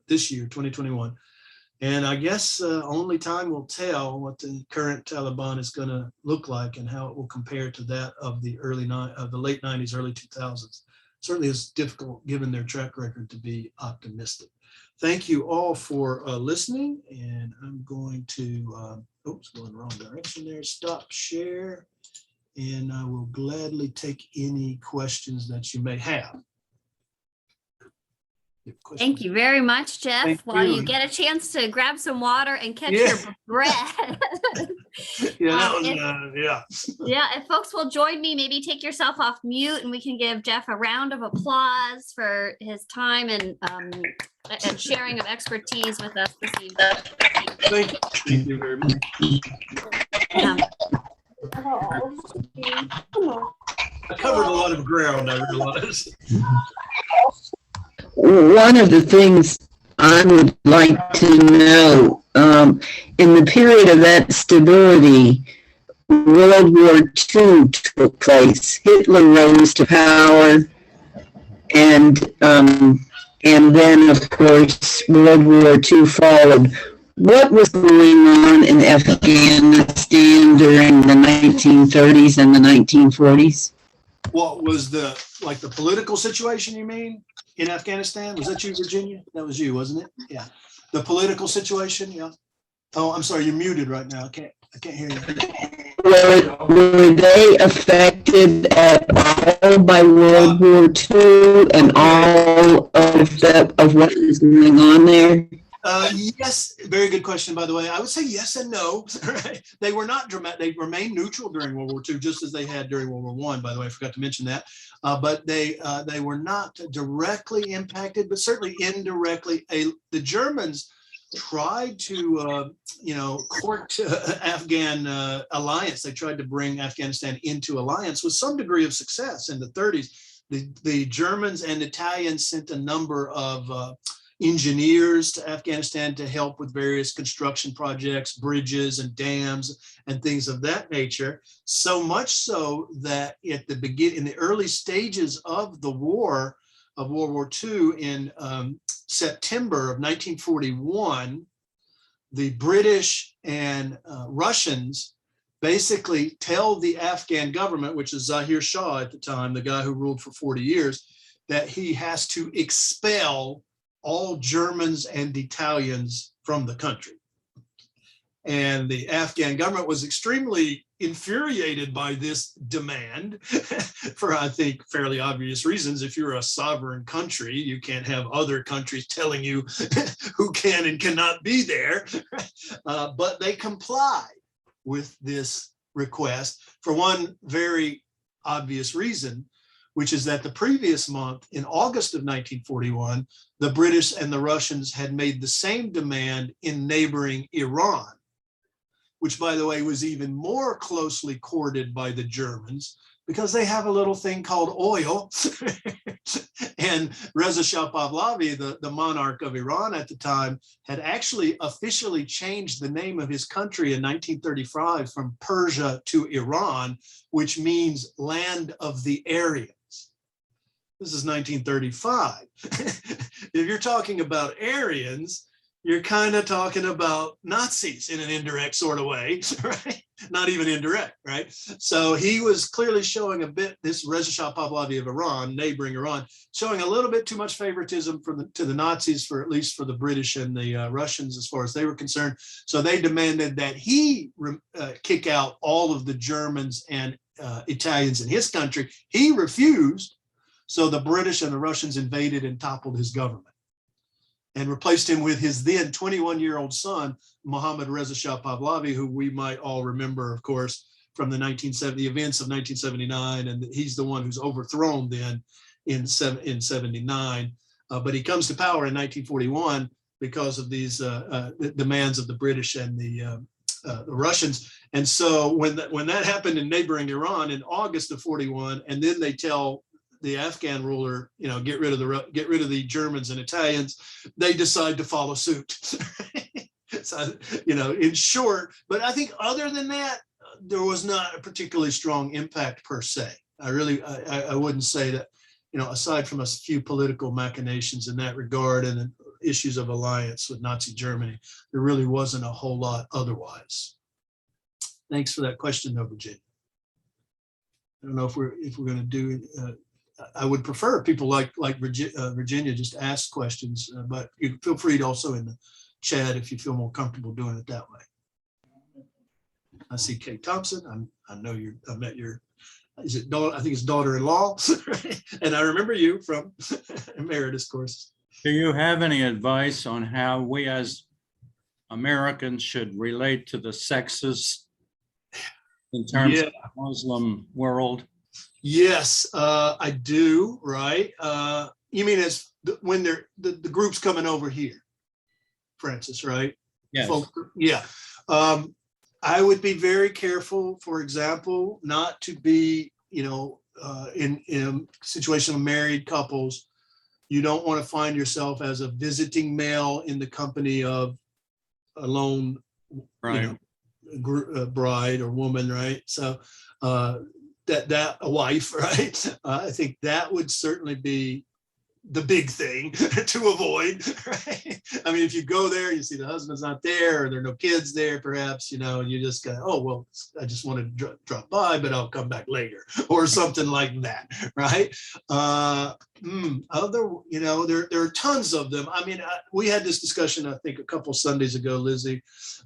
this year, 2021. And I guess only time will tell what the current Taliban is going to look like and how it will compare to that of the late 90s, early 2000s. certainly it's difficult given their track record to be optimistic. Thank you all for listening, and I'm going to, oops, going the wrong direction there, stop share, and I will gladly take any questions that you may have. Thank you very much, Jeff. Thank While you. you get a chance to grab some water and catch Yeah. your breath. Yeah, that was, yeah. Yeah, if folks will join me, maybe take yourself off mute and we can give Jeff a round of applause for his time and sharing of expertise with us this evening. Thank you very much. I covered a lot of ground, I realize. One of the things I would like to know, in the period of that stability, World War II took place. Hitler rose to power, and then, of course, World War II followed. What was going on in Afghanistan during the 1930s and the 1940s? What was the political situation, you mean, in Afghanistan? Was that you, Virginia? That was you, wasn't it? Yeah. The political situation, yeah. Oh, I'm sorry, you're muted right now. I can't hear you. Were they affected at all by World War II and all of what is going on there? Yes, very good question, by the way. I would say yes and no. Right? They were not dramatic. They remained neutral during World War II, just as they had during World War I, by the way. I forgot to mention that. But they were not directly impacted, but certainly indirectly. The Germans tried to, court Afghan alliance. They tried to bring Afghanistan into alliance with some degree of success in the 30s. The Germans and Italians sent a number of engineers to Afghanistan to help with various construction projects, bridges and dams and things of that nature. So much so that in the early stages of the war, of World War II, in September of 1941, the British and Russians basically tell the Afghan government, which is Zahir Shah at the time, the guy who ruled for 40 years, that he has to expel all Germans and Italians from the country. And the Afghan government was extremely infuriated by this demand for, I think, fairly obvious reasons. If you're a sovereign country, you can't have other countries telling you who can and cannot be there. But they complied with this request for one very obvious reason, which is that the previous month, in August of 1941, the British and the Russians had made the same demand in neighboring Iran, which, by the way, was even more closely courted by the Germans because they have a little thing called oil. And Reza Shah Pahlavi, the monarch of Iran at the time, had actually officially changed the name of his country in 1935 from Persia to Iran, which means land of the Aryans. This is 1935. If you're talking about Aryans, you're kind of talking about Nazis in an indirect sort of way, right? Not even indirect, right? So he was clearly showing a bit, this Reza Shah Pahlavi of Iran, neighboring Iran, showing a little bit too much favoritism to the Nazis, at least for the British and the Russians as far as they were concerned. So they demanded that he kick out all of the Germans and Italians in his country. He refused. So the British and the Russians invaded and toppled his government and replaced him with his then 21-year-old son, Mohammad Reza Shah Pahlavi, who we might all remember, of course, from the events of 1979. And he's the one who's overthrown then in 79. But he comes to power in 1941 because of these demands of the British and the Russians. And so when that happened in neighboring Iran in August of 41, and then they tell the Afghan ruler, get rid of the Germans and Italians, they decide to follow suit. So, in short, but I think other than that, there was not a particularly strong impact per se. I wouldn't say that, aside from a few political machinations in that regard and issues of alliance with Nazi Germany, there really wasn't a whole lot otherwise. Thanks for that question, though, Virginia. I don't know if we're going to do I would prefer people like Virginia just ask questions, but you feel free to also in the chat if you feel more comfortable doing it that way. I see Kate Thompson. I know I met your, is it daughter? I think it's daughter-in-law, and I remember you from emeritus course. Do you have any advice on how we as Americans should relate to the sexes in terms of the Muslim world? Yes, I do. Right. You mean as when the group's coming over here, Francis, right? Yes. Folk, yeah. I would be very careful, for example, not to be, in a situation of married couples. You don't want to find yourself as a visiting male in the company of a lone, Right. Bride or woman, right? So that a wife, right? I think that would certainly be the big thing to avoid, right? I mean, if you go there, you see the husband's not there, or there are no kids there, perhaps, and you just go, oh, well, I just want to drop by, but I'll come back later, or something like that, right? There are tons of them. I mean, we had this discussion, I think, a couple Sundays ago, Lizzie,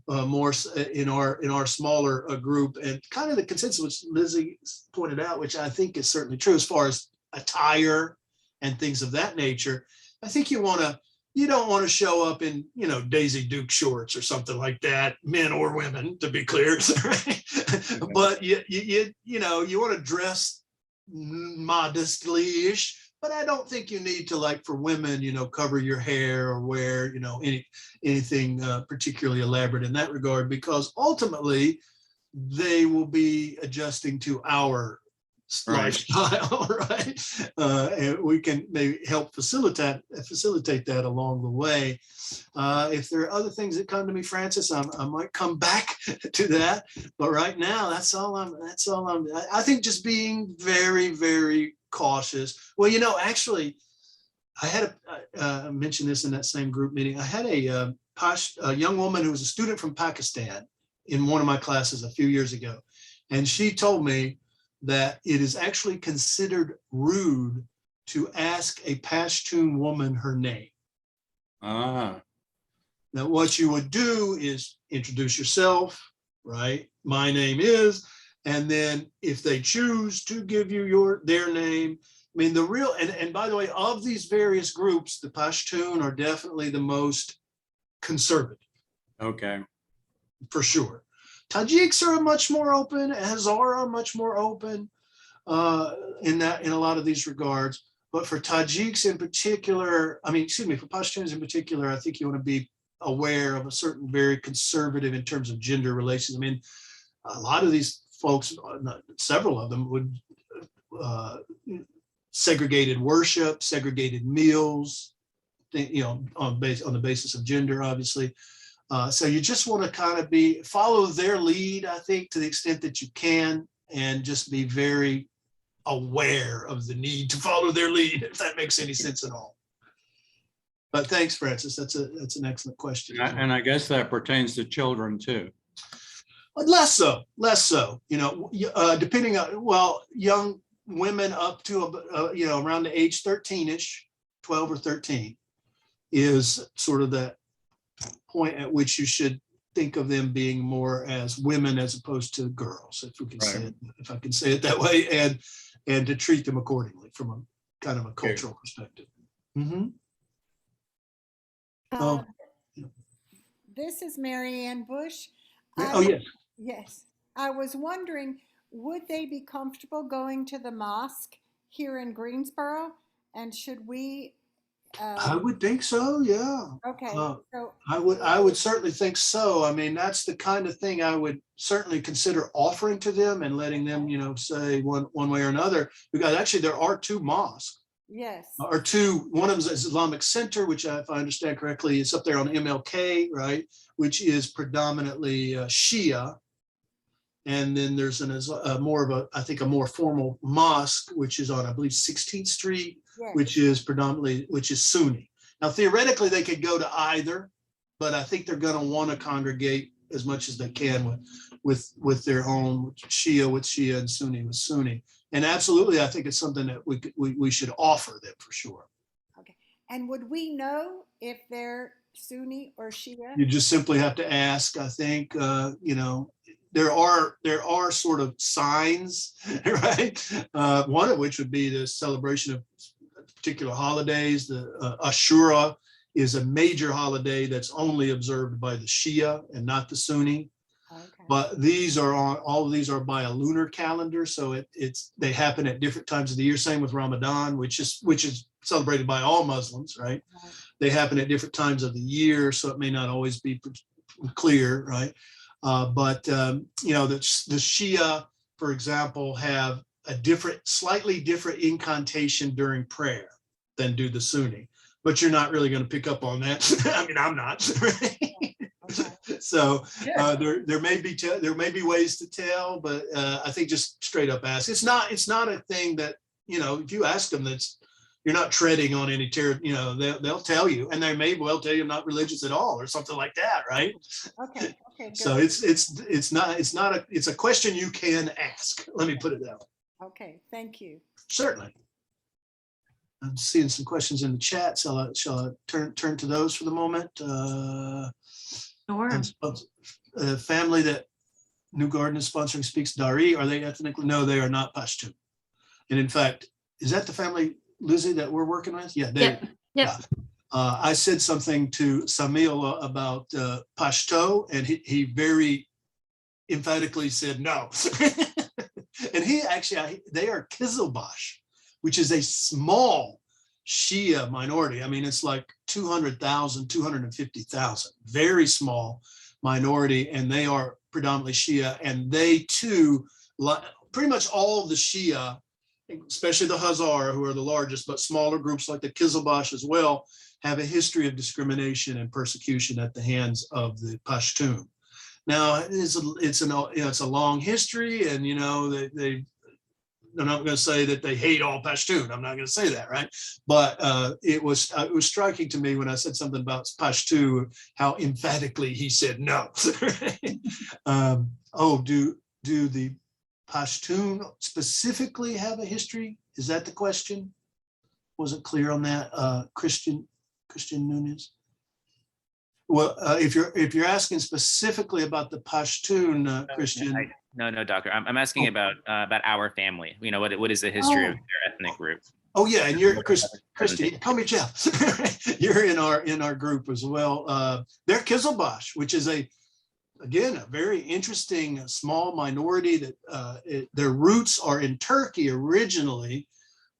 more in our smaller group, and kind of the consensus which Lizzie pointed out, which I think is certainly true as far as attire and things of that nature. I think you don't want to show up in, Daisy Duke shorts or something like that, men or women, to be clear, right? But you want to dress modestly-ish, but I don't think you need to, like for women, cover your hair or wear, anything particularly elaborate in that regard, because ultimately they will be adjusting to our lifestyle, right? And we can maybe help facilitate that along the way. If there are other things that come to me, Francis, I might come back to that. But right now, I think just being very, very cautious. Well, actually, I had I mentioned this in that same group meeting. I had a young woman who was a student from Pakistan in one of my classes a few years ago, and she told me that it is actually considered rude to ask a Pashtun woman her name. Now, what you would do is introduce yourself, right? My name is, and then if they choose to give you their name, I mean, and by the way, of these various groups, the Pashtun are definitely the most conservative. Okay. For sure. Tajiks are much more open. Hazara are much more open in a lot of these regards. But for Tajiks in particular, for Pashtuns in particular, I think you want to be aware of a certain very conservative in terms of gender relations. I mean, a lot of these folks, several of them would segregated worship, segregated meals, on the basis of gender, obviously. So you just want to kind of follow their lead, I think, to the extent that you can, and just be very aware of the need to follow their lead, if that makes any sense at all. But thanks, Francis. That's an excellent question. And I guess that pertains to children too. Less so. Depending on, young women up to around the age 13-ish, 12 or 13, is sort of that point at which you should think of them being more as women as opposed to girls, if we can say it, if I can say it that way, and to treat them accordingly from a kind of a cultural perspective. Mm-hmm. This is Mary Ann Bush. Yes. Yes. I was wondering, would they be comfortable going to the mosque here in Greensboro? And should we? I would think so. Yeah. Okay. So I would certainly think so. I mean, that's the kind of thing I would certainly consider offering to them and letting them, say one way or another. Because actually, there are two mosques. Yes. Or two. One of them is Islamic Center, which, if I understand correctly, is up there on MLK, right? Which is predominantly Shia. And then there's a more formal mosque, which is on, I believe, 16th Street, yes, which is Sunni. Now, theoretically, they could go to either, but I think they're going to want to congregate as much as they can with their own, Shia with Shia and Sunni with Sunni. And absolutely, I think it's something that we should offer them for sure. Okay. And would we know if they're Sunni or Shia? You just simply have to ask. I think there are sort of signs, right? One of which would be the celebration of particular holidays. The Ashura is a major holiday that's only observed by the Shia and not the Sunni. Okay. But all of these are by a lunar calendar, so they happen at different times of the year. Same with Ramadan, which is celebrated by all Muslims, right? Right. They happen at different times of the year, so it may not always be clear, right? But the Shia, for example, have a slightly different incantation during prayer than do the Sunni. But you're not really going to pick up on that. I mean, I'm not. Okay. So there may be ways to tell, but I think just straight up ask. It's not a thing that, if you ask them, you're not treading on any territory. They'll tell you, and they may well tell you I'm not religious at all or something like that, right? Okay. Good. So it's a question you can ask. Let me put it that way. Okay. Thank you. Certainly. I'm seeing some questions in the chat. Shall I turn to those for the moment? Sure. A family that New Garden is sponsoring speaks Dari. Are they ethnically? No, they are not Pashtun. And in fact, is that the family, Lizzie, that we're working with? Yeah. Yep. I said something to Samil about Pashto, and he very emphatically said no. And they are Kizilbash, which is a small Shia minority. I mean, it's like 200,000, 250,000, very small minority, and they are predominantly Shia. And they too, pretty much all of the Shia, especially the Hazara, who are the largest, but smaller groups like the Kizilbash as well, have a history of discrimination and persecution at the hands of the Pashtun. Now, it's a long history, and I'm not going to say that they hate all Pashtun. I'm not going to say that, right? But it was striking to me when I said something about Pashtu, how emphatically he said no. Do the Pashtun specifically have a history? Is that the question? Wasn't clear on that, Christian Nunez. Well, if you're asking specifically about the Pashtun, Christian. No, doctor. I'm asking about our family. What is the history of their ethnic group? Oh yeah, and you're Christian. Call me Jeff. You're in our group as well. They're Kizilbash, which is a very interesting small minority that their roots are in Turkey originally,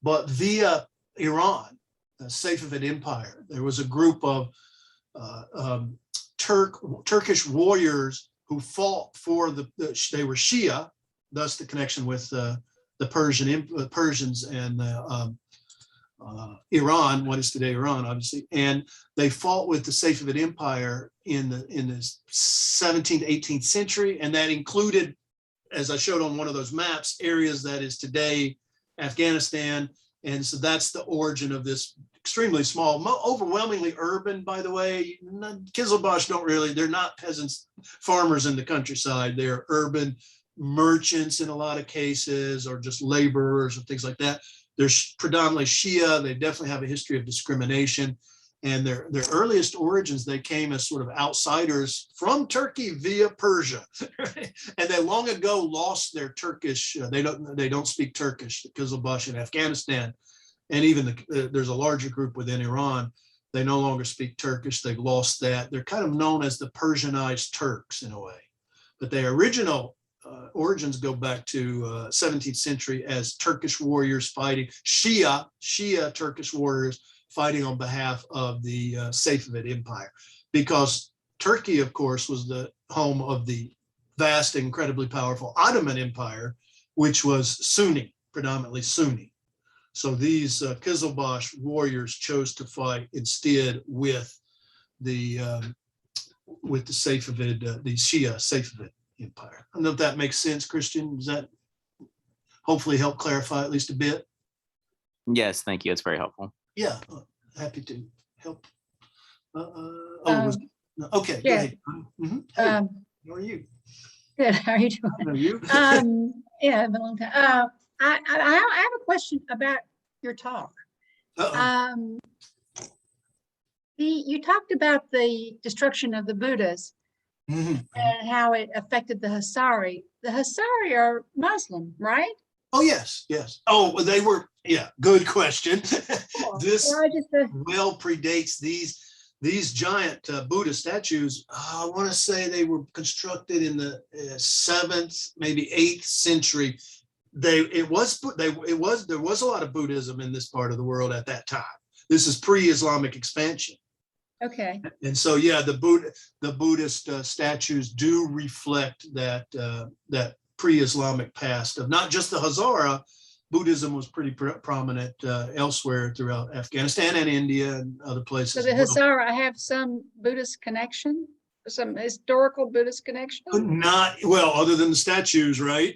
but via Iran, the Safavid Empire. There was a group of Turkish warriors who fought for they were Shia, thus the connection with the Persians and Iran, what is today Iran, obviously, and they fought with the Safavid Empire in the 17th, 18th century, and that included, as I showed on one of those maps, areas that is today Afghanistan, and so that's the origin of this extremely small, overwhelmingly urban, by the way. Kizilbash they're not peasants, farmers in the countryside. They're urban merchants in a lot of cases, or just laborers and things like that. They're predominantly Shia. They definitely have a history of discrimination. And their earliest origins, they came as sort of outsiders from Turkey via Persia. And they long ago lost their Turkish, they don't speak Turkish, the Kizilbash in Afghanistan. And even there's a larger group within Iran. They no longer speak Turkish. They've lost that. They're kind of known as the Persianized Turks in a way. But their original origins go back to 17th century as Turkish warriors fighting, Shia Turkish warriors fighting on behalf of the Safavid Empire. Because Turkey, of course, was the home of the vast, incredibly powerful Ottoman Empire, which was Sunni, predominantly Sunni. So these Kizilbash warriors chose to fight instead with the Safavid, the Shia Safavid Empire. I don't know if that makes sense, Christian. Does that hopefully help clarify at least a bit? Yes, thank you. It's very helpful. Yeah, happy to help. Okay, Yeah. go ahead. Hey, how are you? Good. How are you doing? How are you? Yeah, it's been a long time. I have a question about your talk. Uh-oh. You talked about the destruction of the Buddhas Mhm. and how it affected the Hasari. The Hasari are Muslim, right? Oh, yes, yes. Oh, well, they were, yeah, good question. This Well, I just, well predates these giant Buddha statues. I want to say they were constructed in the 7th, maybe 8th century. There was a lot of Buddhism in this part of the world at that time. This is pre-Islamic expansion. okay. And so, yeah, the Buddhist statues do reflect that pre-Islamic past of not just the Hazara. Buddhism was pretty prominent elsewhere throughout Afghanistan and India and other places. So the Hazara have some Buddhist connection, some historical Buddhist connection? Not well, other than the statues, right?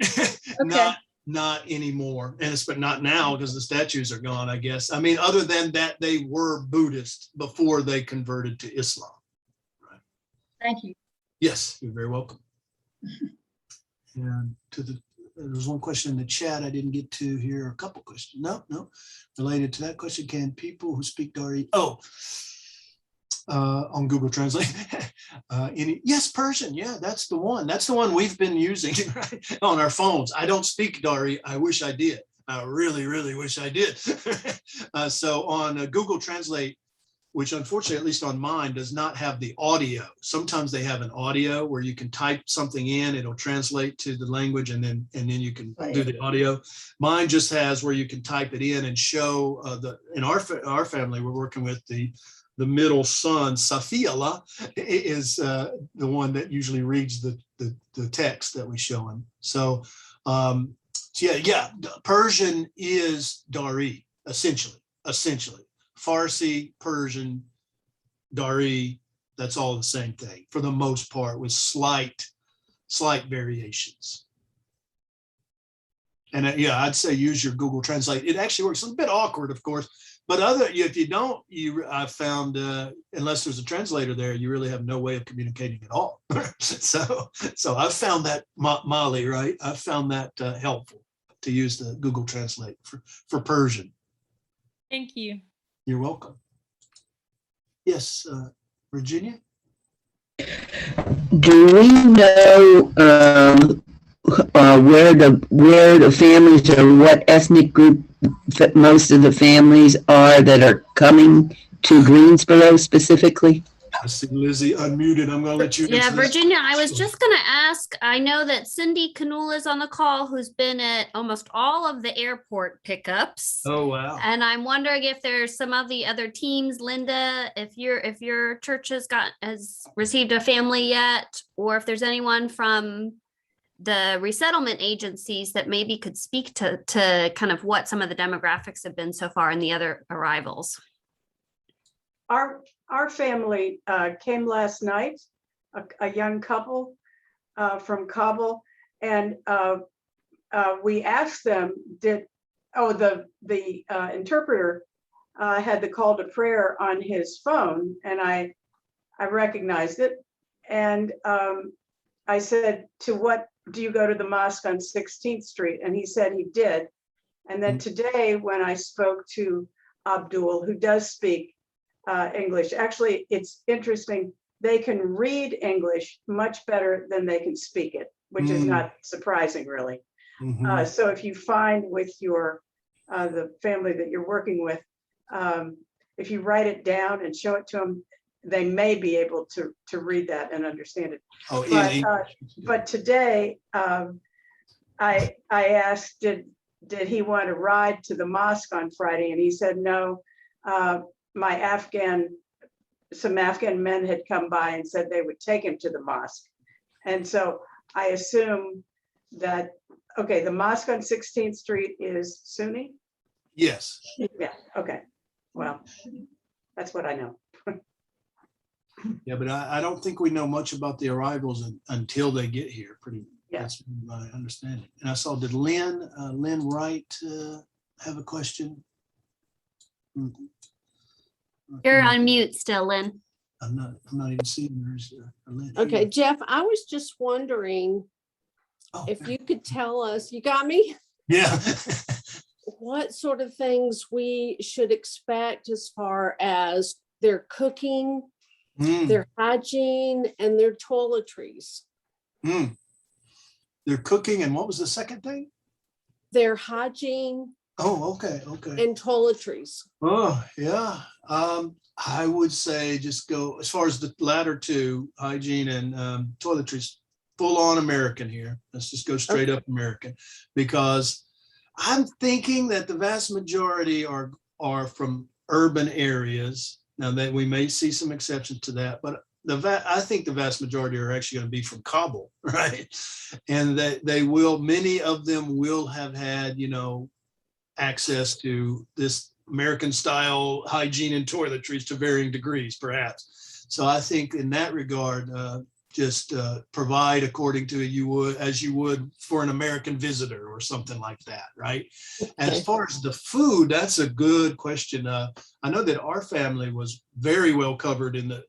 Okay. Not anymore, and but not now because the statues are gone, I guess. I mean, other than that, they were Buddhist before they converted to Islam. Right. Thank you. Yes, you're very welcome. And there was one question in the chat I didn't get to here. A couple questions. No. Related to that question, can people who speak Dari? On Google Translate. Yes, Persian. Yeah, that's the one. That's the one we've been using right, on our phones. I don't speak Dari. I wish I did. I really, really wish I did. So on Google Translate, which unfortunately, at least on mine, does not have the audio. Sometimes they have an audio where you can type something in, it'll translate to the language, and then you can do the audio. Mine just has where you can type it in and show in our family, we're working with the middle son, Safiullah, is the one that usually reads the text that we show him. So yeah, Persian is Dari, essentially. Farsi, Persian, Dari, that's all the same thing for the most part, with slight variations. And yeah, I'd say use your Google Translate. It actually works. It's a bit awkward, of course, but if you don't, I've found unless there's a translator there, you really have no way of communicating at all. So I've found that, Molly, right? I've found that helpful to use the Google Translate for Persian. Thank you. You're welcome. Yes, Virginia? Do we know where the families or what ethnic group most of the families are that are coming to Greensboro specifically? I see Lizzie unmuted. I'm going to let you Yeah, answer this. Virginia, I was just going to ask, I know that Cindy Canula is on the call, who's been at almost all of the airport pickups. Oh, wow. And I'm wondering if there's some of the other teams, Linda, if your church has received a family yet, or if there's anyone from the resettlement agencies that maybe could speak to kind of what some of the demographics have been so far in the other arrivals. Our family came last night, a young couple from Kabul, and we asked them, the interpreter had the call to prayer on his phone, and I recognized it, and I said, to what do you go to the mosque on 16th Street? And he said he did. And then today, when I spoke to Abdul, who does speak English. Actually, it's interesting. They can read English much better than they can speak it, which is not surprising, really. So if you find with your the family that you're working with, if you write it down and show it to them, they may be able to read that and understand it. But today, I asked, did he want to ride to the mosque on Friday? And he said no. Some Afghan men had come by and said they would take him to the mosque. And so I assume that, okay, the mosque on 16th Street is Sunni? Yes. Yeah, okay. Well, that's what I know. Yeah, but I don't think we know much about the arrivals until they get here. That's my understanding. And I saw, did Lynn Wright have a question? You're on mute still, Lynn. I'm not even seeing hers. Lynn. Okay, Jeff, I was just wondering if you could tell us, you got me? Yeah. what sort of things we should expect as far as their cooking, Mm, their hygiene, and their toiletries. mm. They're cooking, and what was the second thing? Their hygiene Oh, okay, okay. and toiletries. Oh, yeah. I would say just go as far as the latter two, hygiene and toiletries, full on American here. Let's just go straight up American, because I'm thinking that the vast majority are from urban areas. Now that we may see some exceptions to that, but I think the vast majority are actually going to be from Kabul, right? And that many of them will have had, access to this American style hygiene and toiletries to varying degrees, perhaps. So I think in that regard, just provide according to as you would for an American visitor or something like that, right? Okay. As far as the food, that's a good question. I know that our family was very well covered in the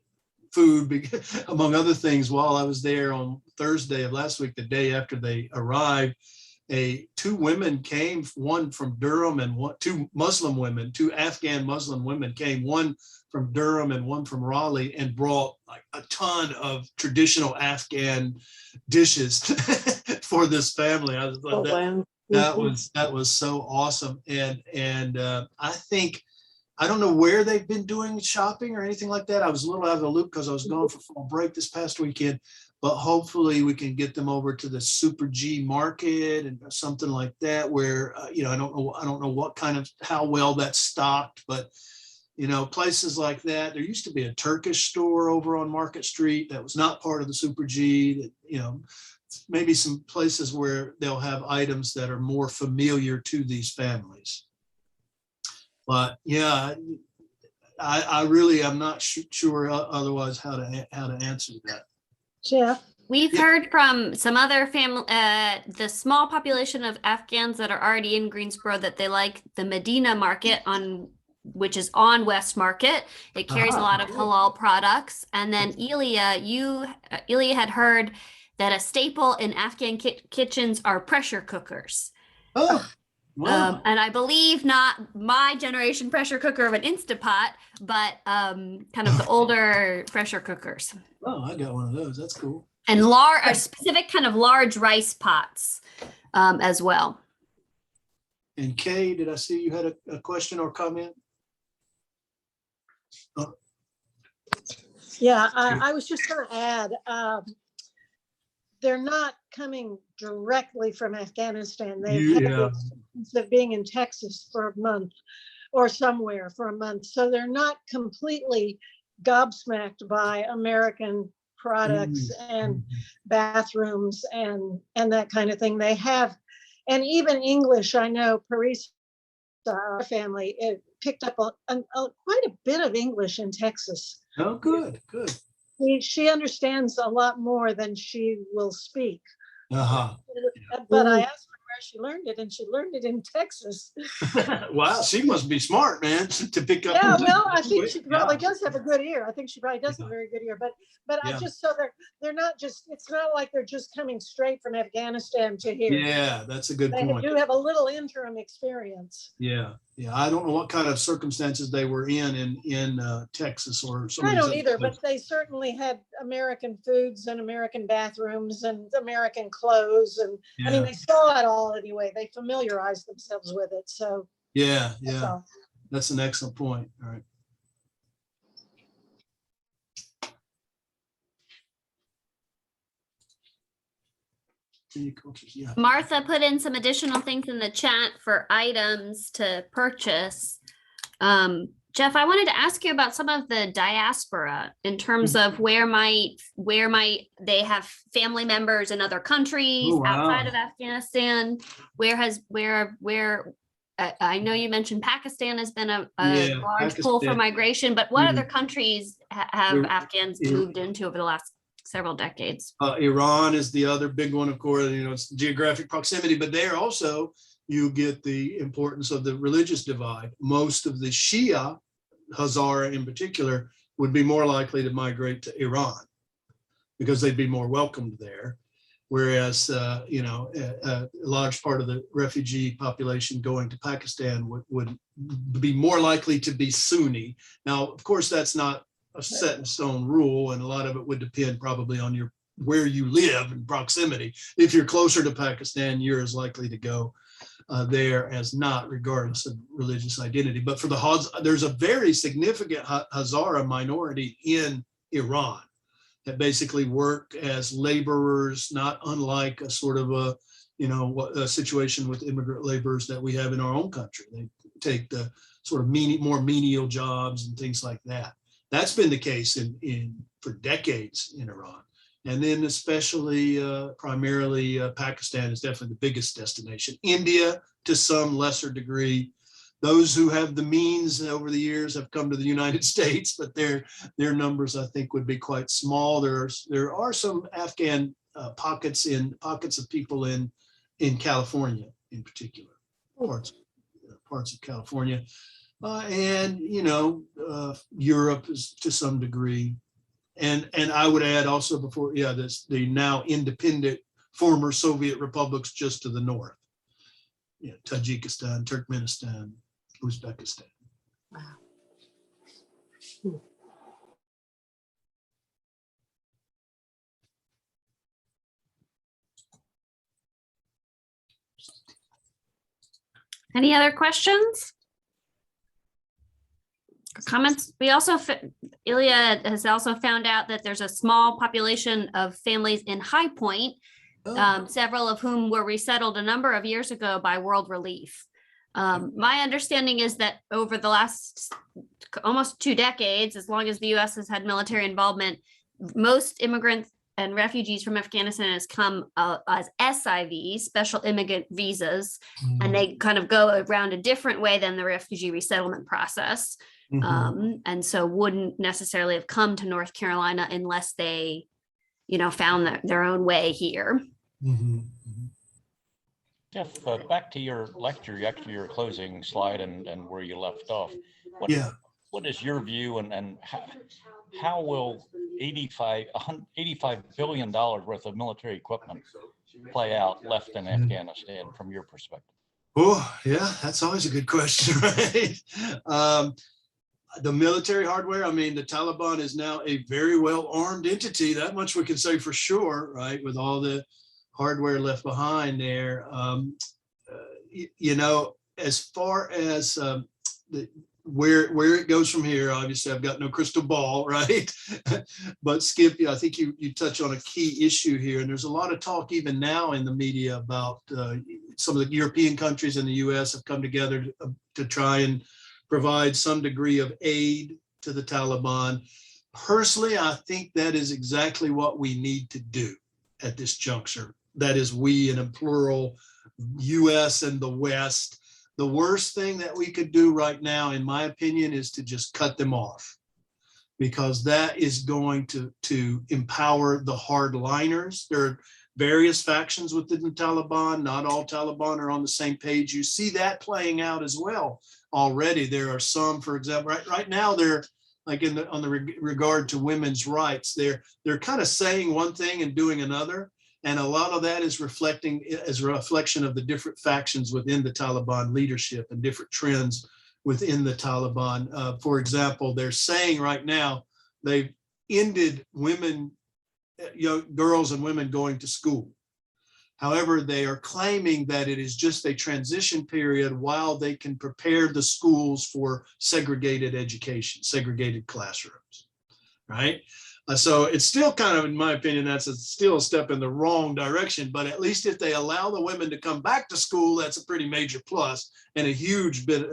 food, among other things, while I was there on Thursday of last week, the day after they arrived. Two women came, one from Durham and two Afghan Muslim women came, one from Durham and one from Raleigh, and brought like a ton of traditional Afghan dishes for this family. I was like, that was so awesome. And I think, I don't know where they've been doing shopping or anything like that. I was a little out of the loop because I was gone for fall break this past weekend, but hopefully we can get them over to the Super G market and something like that, where, I don't know how well that's stocked, but, places like that. There used to be a Turkish store over on Market Street that was not part of the Super G, that, maybe some places where they'll have items that are more familiar to these families. But yeah, I really am not sure otherwise how to answer that. Jeff? We've heard from some other family, the small population of Afghans that are already in Greensboro, that they like the Medina market which is on West Market. It carries a lot of halal products. And then Elia had heard that a staple in Afghan kitchens are pressure cookers. Oh. Wow. And I believe not my generation pressure cooker of an Instapot, but kind of the older pressure cookers. Oh, I got one of those. That's cool. And a specific kind of large rice pots as well. And Kay, did I see you had a question or comment? Oh. Yeah, I was just going to add, they're not coming directly from Afghanistan. They've had the experience of being in Texas for a month or somewhere for a month. So they're not completely gobsmacked by American products and bathrooms and that kind of thing. They have, and even English. I know Parisa, our family, it picked up quite a bit of English in Texas. Oh, good, good. She understands a lot more than she will speak. Uh-huh. But I asked her where she learned it, and she learned it in Texas. Wow, she must be smart, man, to pick up. Yeah, well, I think she probably does have a good ear. I think she probably does have a very good ear. But I just, so they're not just, it's not like they're just coming straight from Afghanistan to here. Yeah, that's a good point. They do have a little interim experience. Yeah, yeah. I don't know what kind of circumstances they were in Texas or something. I don't either, but they certainly had American foods and American bathrooms and American clothes, and I mean, they saw it all anyway. They familiarized themselves with it. So yeah, so. That's an excellent point. All right. Yeah. Martha put in some additional things in the chat for items to purchase. Jeff, I wanted to ask you about some of the diaspora in terms of where might they have family members in other countries outside of Afghanistan. I know you mentioned Pakistan has been a large pull for migration, but what other countries have Afghans moved into over the last several decades? Iran is the other big one, of course. It's geographic proximity, but there also you get the importance of the religious divide. Most of the Shia, Hazara in particular, would be more likely to migrate to Iran because they'd be more welcomed there. Whereas, a large part of the refugee population going to Pakistan would be more likely to be Sunni. Now, of course, that's not a set in stone rule, and a lot of it would depend probably on where you live and proximity. If you're closer to Pakistan, you're as likely to go there as not, regardless of religious identity. But for the there's a very significant Hazara minority in Iran that basically work as laborers, not unlike a sort of a situation with immigrant laborers that we have in our own country. They take the sort of more menial jobs and things like that. That's been the case for decades in Iran. And then especially primarily Pakistan is definitely the biggest destination. India to some lesser degree. Those who have the means over the years have come to the United States, but their numbers I think would be quite small. There are some Afghan pockets of people in California in particular, parts of California. And Europe is to some degree. And I would add also the now independent former Soviet republics just to the north. Tajikistan, Turkmenistan, Uzbekistan. Wow. Any other questions? Comments? We also, Ilya has also found out that there's a small population of families in High Point, several of whom were resettled a number of years ago by World Relief. My understanding is that over the last almost 2 decades, as long as the US has had military involvement, most immigrants and refugees from Afghanistan has come as SIVs, special immigrant visas, and they kind of go around a different way than the refugee resettlement process. And so wouldn't necessarily have come to North Carolina unless they, found their own way here. Jeff, back to your lecture, actually your closing slide and where you left off. What is your view and how will $85 billion worth of military equipment play out left in Afghanistan from your perspective? Oh, yeah, that's always a good question, right? The military hardware, the Taliban is now a very well-armed entity. That much we can say for sure, right? With all the hardware left behind there. As far as where it goes from here, obviously I've got no crystal ball, right? But Skip, I think you touch on a key issue here, and there's a lot of talk even now in the media about some of the European countries and the US have come together to try and provide some degree of aid to the Taliban. Personally, I think that is exactly what we need to do at this juncture. That is, we in a plural, US and the West. The worst thing that we could do right now, in my opinion, is to just cut them off, because that is going to empower the hardliners. There are various factions within the Taliban. Not all Taliban are on the same page. You see that playing out as well already. There are some, for example, right now they're like on the regard to women's rights. They're kind of saying one thing and doing another. And a lot of that is reflecting as a reflection of the different factions within the Taliban leadership and different trends within the Taliban. For example, they're saying right now they've ended women, girls and women going to school. However, they are claiming that it is just a transition period while they can prepare the schools for segregated education, segregated classrooms, right? So it's still kind of, in my opinion, still a step in the wrong direction, but at least if they allow the women to come back to school, that's a pretty major plus and a huge bit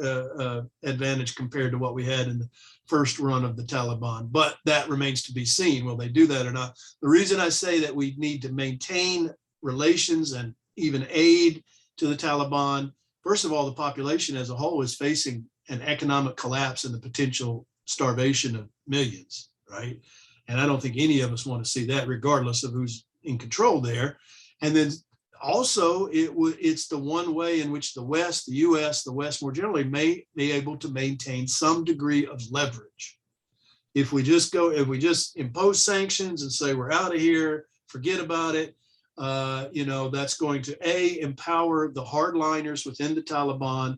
advantage compared to what we had in the first run of the Taliban. But that remains to be seen. Will they do that or not? The reason I say that we need to maintain relations and even aid to the Taliban, first of all, the population as a whole is facing an economic collapse and the potential starvation of millions, right? And I don't think any of us want to see that, regardless of who's in control there. And then also, it's the one way in which the West, the US, the West more generally, may be able to maintain some degree of leverage. If we just impose sanctions and say we're out of here, forget about it, that's going to A, empower the hardliners within the Taliban,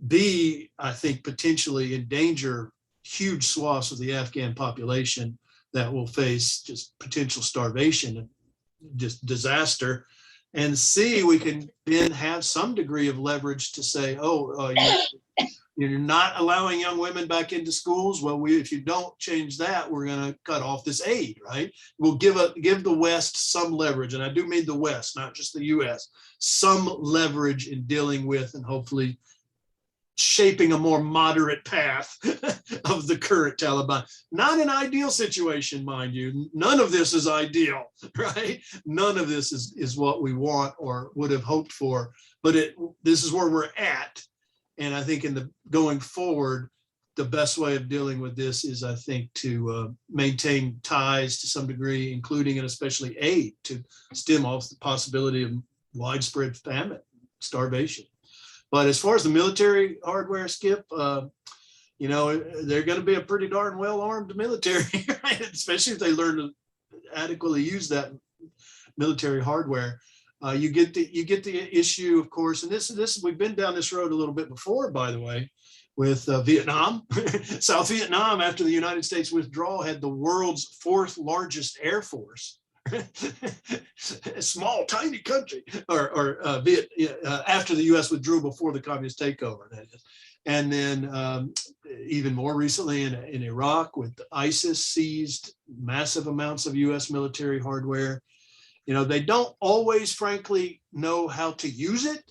B, I think potentially endanger huge swaths of the Afghan population that will face just potential starvation and just disaster. And C, we can then have some degree of leverage to say, you're not allowing young women back into schools. Well, if you don't change that, we're going to cut off this aid, right? We'll give the West some leverage. And I do mean the West, not just the US, some leverage in dealing with and hopefully shaping a more moderate path of the current Taliban. Not an ideal situation, mind you. None of this is ideal, right? None of this is what we want or would have hoped for, but this is where we're at. And I think going forward, the best way of dealing with this is, I think, to maintain ties to some degree, including and especially aid to stem off the possibility of widespread famine, starvation. But as far as the military hardware, Skip, they're going to be a pretty darn well-armed military, right? Especially if they learn to adequately use that military hardware. You get the issue, of course, and this we've been down this road a little bit before, by the way, with Vietnam. South Vietnam, after the United States withdrawal, had the world's 4th largest air force. A small, tiny country, after the U.S. withdrew before the communist takeover, that is. And then even more recently in Iraq, with ISIS seized massive amounts of U.S. military hardware. They don't always, frankly, know how to use it.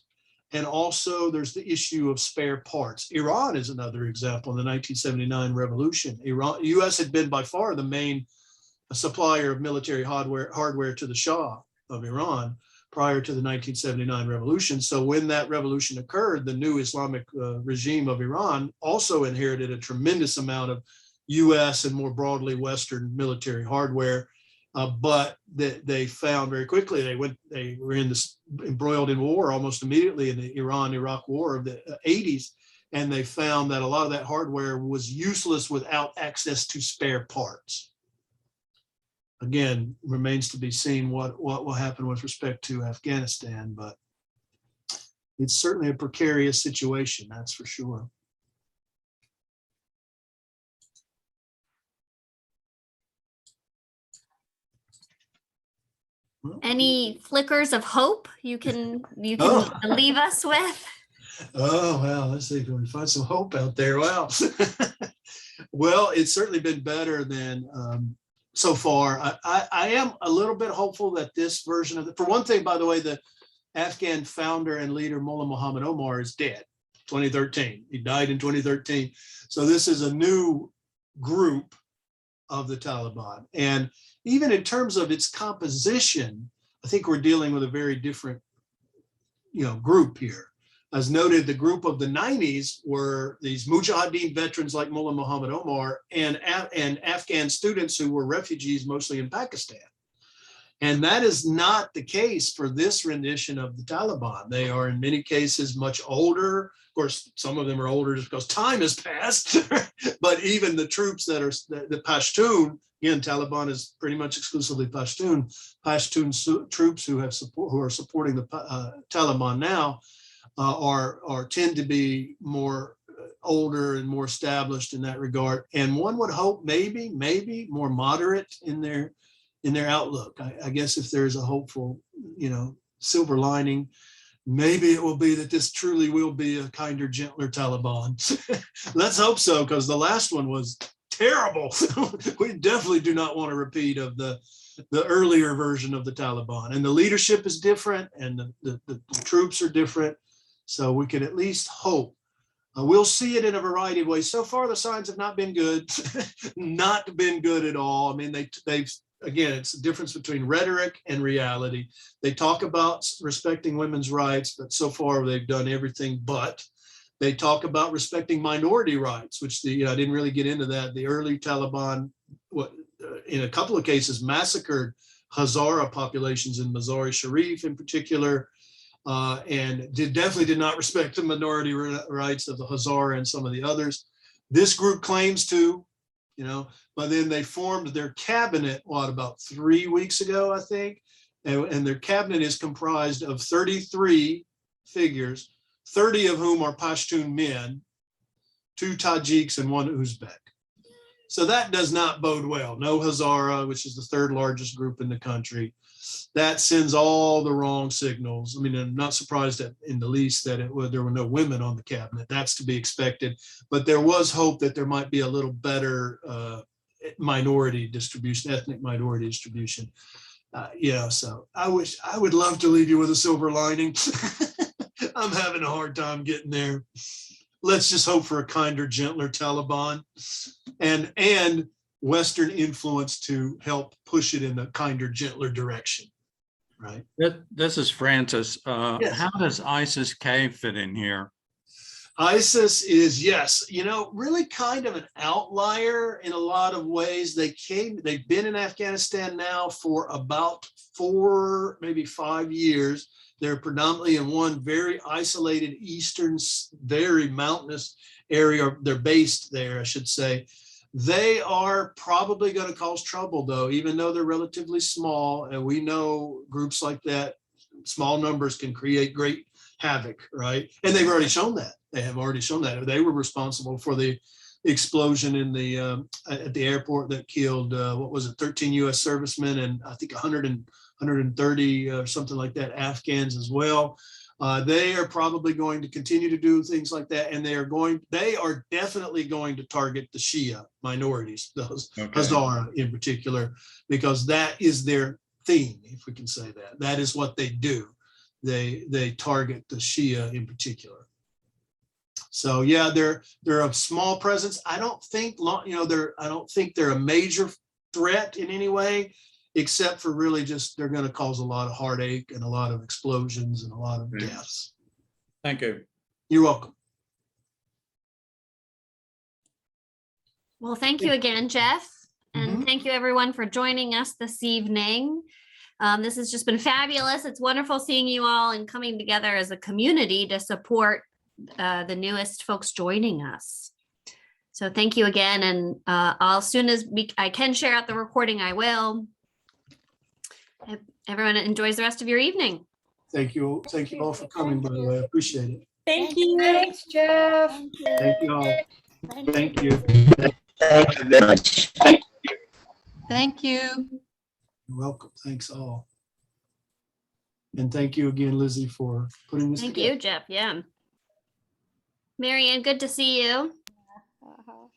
And also there's the issue of spare parts. Iran is another example. In the 1979 revolution, U.S. had been by far the main supplier of military hardware to the Shah of Iran prior to the 1979 revolution. So when that revolution occurred, the new Islamic regime of Iran also inherited a tremendous amount of U.S. and more broadly Western military hardware. But they found very quickly they were embroiled in war almost immediately in the Iran-Iraq war of the 80s, and they found that a lot of that hardware was useless without access to spare parts. Again, remains to be seen what will happen with respect to Afghanistan, but it's certainly a precarious situation, that's for sure. Any flickers of hope you can leave us with? Oh, well, let's see if we can find some hope out there. Well, well, it's certainly been better than so far. I am a little bit hopeful that this version of for one thing, by the way, the Afghan founder and leader Mullah Muhammad Omar is dead, 2013. He died in 2013. So this is a new group of the Taliban. And even in terms of its composition, I think we're dealing with a very different, group here. As noted, the group of the 90s were these Mujahideen veterans like Mullah Muhammad Omar and Afghan students who were refugees, mostly in Pakistan. And that is not the case for this rendition of the Taliban. They are in many cases much older. Of course, some of them are older just because time has passed, but even the troops that are the Pashtun, again, Taliban is pretty much exclusively Pashtun troops who are supporting the Taliban now tend to be more older and more established in that regard. And one would hope maybe more moderate in their outlook. I guess if there's a hopeful, silver lining, maybe it will be that this truly will be a kinder, gentler Taliban. Let's hope so, because the last one was terrible. We definitely do not want a repeat of the earlier version of the Taliban. And the leadership is different, and the troops are different. So we can at least hope. We'll see it in a variety of ways. So far, the signs have not been good, not been good at all. I mean, they've again, it's the difference between rhetoric and reality. They talk about respecting women's rights, but so far they've done everything but. They talk about respecting minority rights, which I didn't really get into that. The early Taliban, in a couple of cases, massacred Hazara populations in Mazar-e-Sharif in particular, and definitely did not respect the minority rights of the Hazara and some of the others. This group claims to, but then they formed their cabinet, about 3 weeks ago, I think. and their cabinet is comprised of 33 figures, 30 of whom are Pashtun men, 2 Tajiks and 1 Uzbek. So that does not bode well. No Hazara, which is the 3rd largest group in the country. That sends all the wrong signals. I mean, I'm not surprised that in the least that there were no women on the cabinet. That's to be expected. But there was hope that there might be a little better minority distribution, ethnic minority distribution. So I would love to leave you with a silver lining. I'm having a hard time getting there. Let's just hope for a kinder, gentler Taliban and Western influence to help push it in a kinder, gentler direction, right? This is Francis. Yes. How does ISIS-K fit in here? ISIS is, yes, really kind of an outlier in a lot of ways. They've been in Afghanistan now for about 4, maybe 5 years. They're predominantly in one very isolated eastern, very mountainous area. They're based there, I should say. They are probably going to cause trouble, though, even though they're relatively small. And we know groups like that, small numbers can create great havoc, right? And they've already shown that. They have already shown that. They were responsible for the explosion in the at the airport that killed 13 U.S. servicemen and I think 130 or something like that Afghans as well. They are probably going to continue to do things like that, and they are definitely going to target the Shia minorities, those Hazara in particular, because that is their theme, if we can say that. That is what they do. They target the Shia in particular. So yeah, they're a small presence. I don't think they're a major threat in any way, except for really just they're going to cause a lot of heartache and a lot of explosions and a lot of deaths. Thank you. You're welcome. Well, thank you again, Jeff. And thank you everyone for joining us this evening. This has just been fabulous. It's wonderful seeing you all and coming together as a community to support the newest folks joining us. So thank you again. And as soon as I can share out the recording, I will. Everyone enjoys the rest of your evening. Thank you. Thank you all for coming, by the way. I appreciate it. Thank you. Thanks, Jeff. Thank you all. Thank you. Thank you very much. Thank you. You're welcome. Thanks all. And thank you again, Lizzie, for putting this Thank together. you, Jeff. Yeah. Marianne, good to see you. Uh-huh.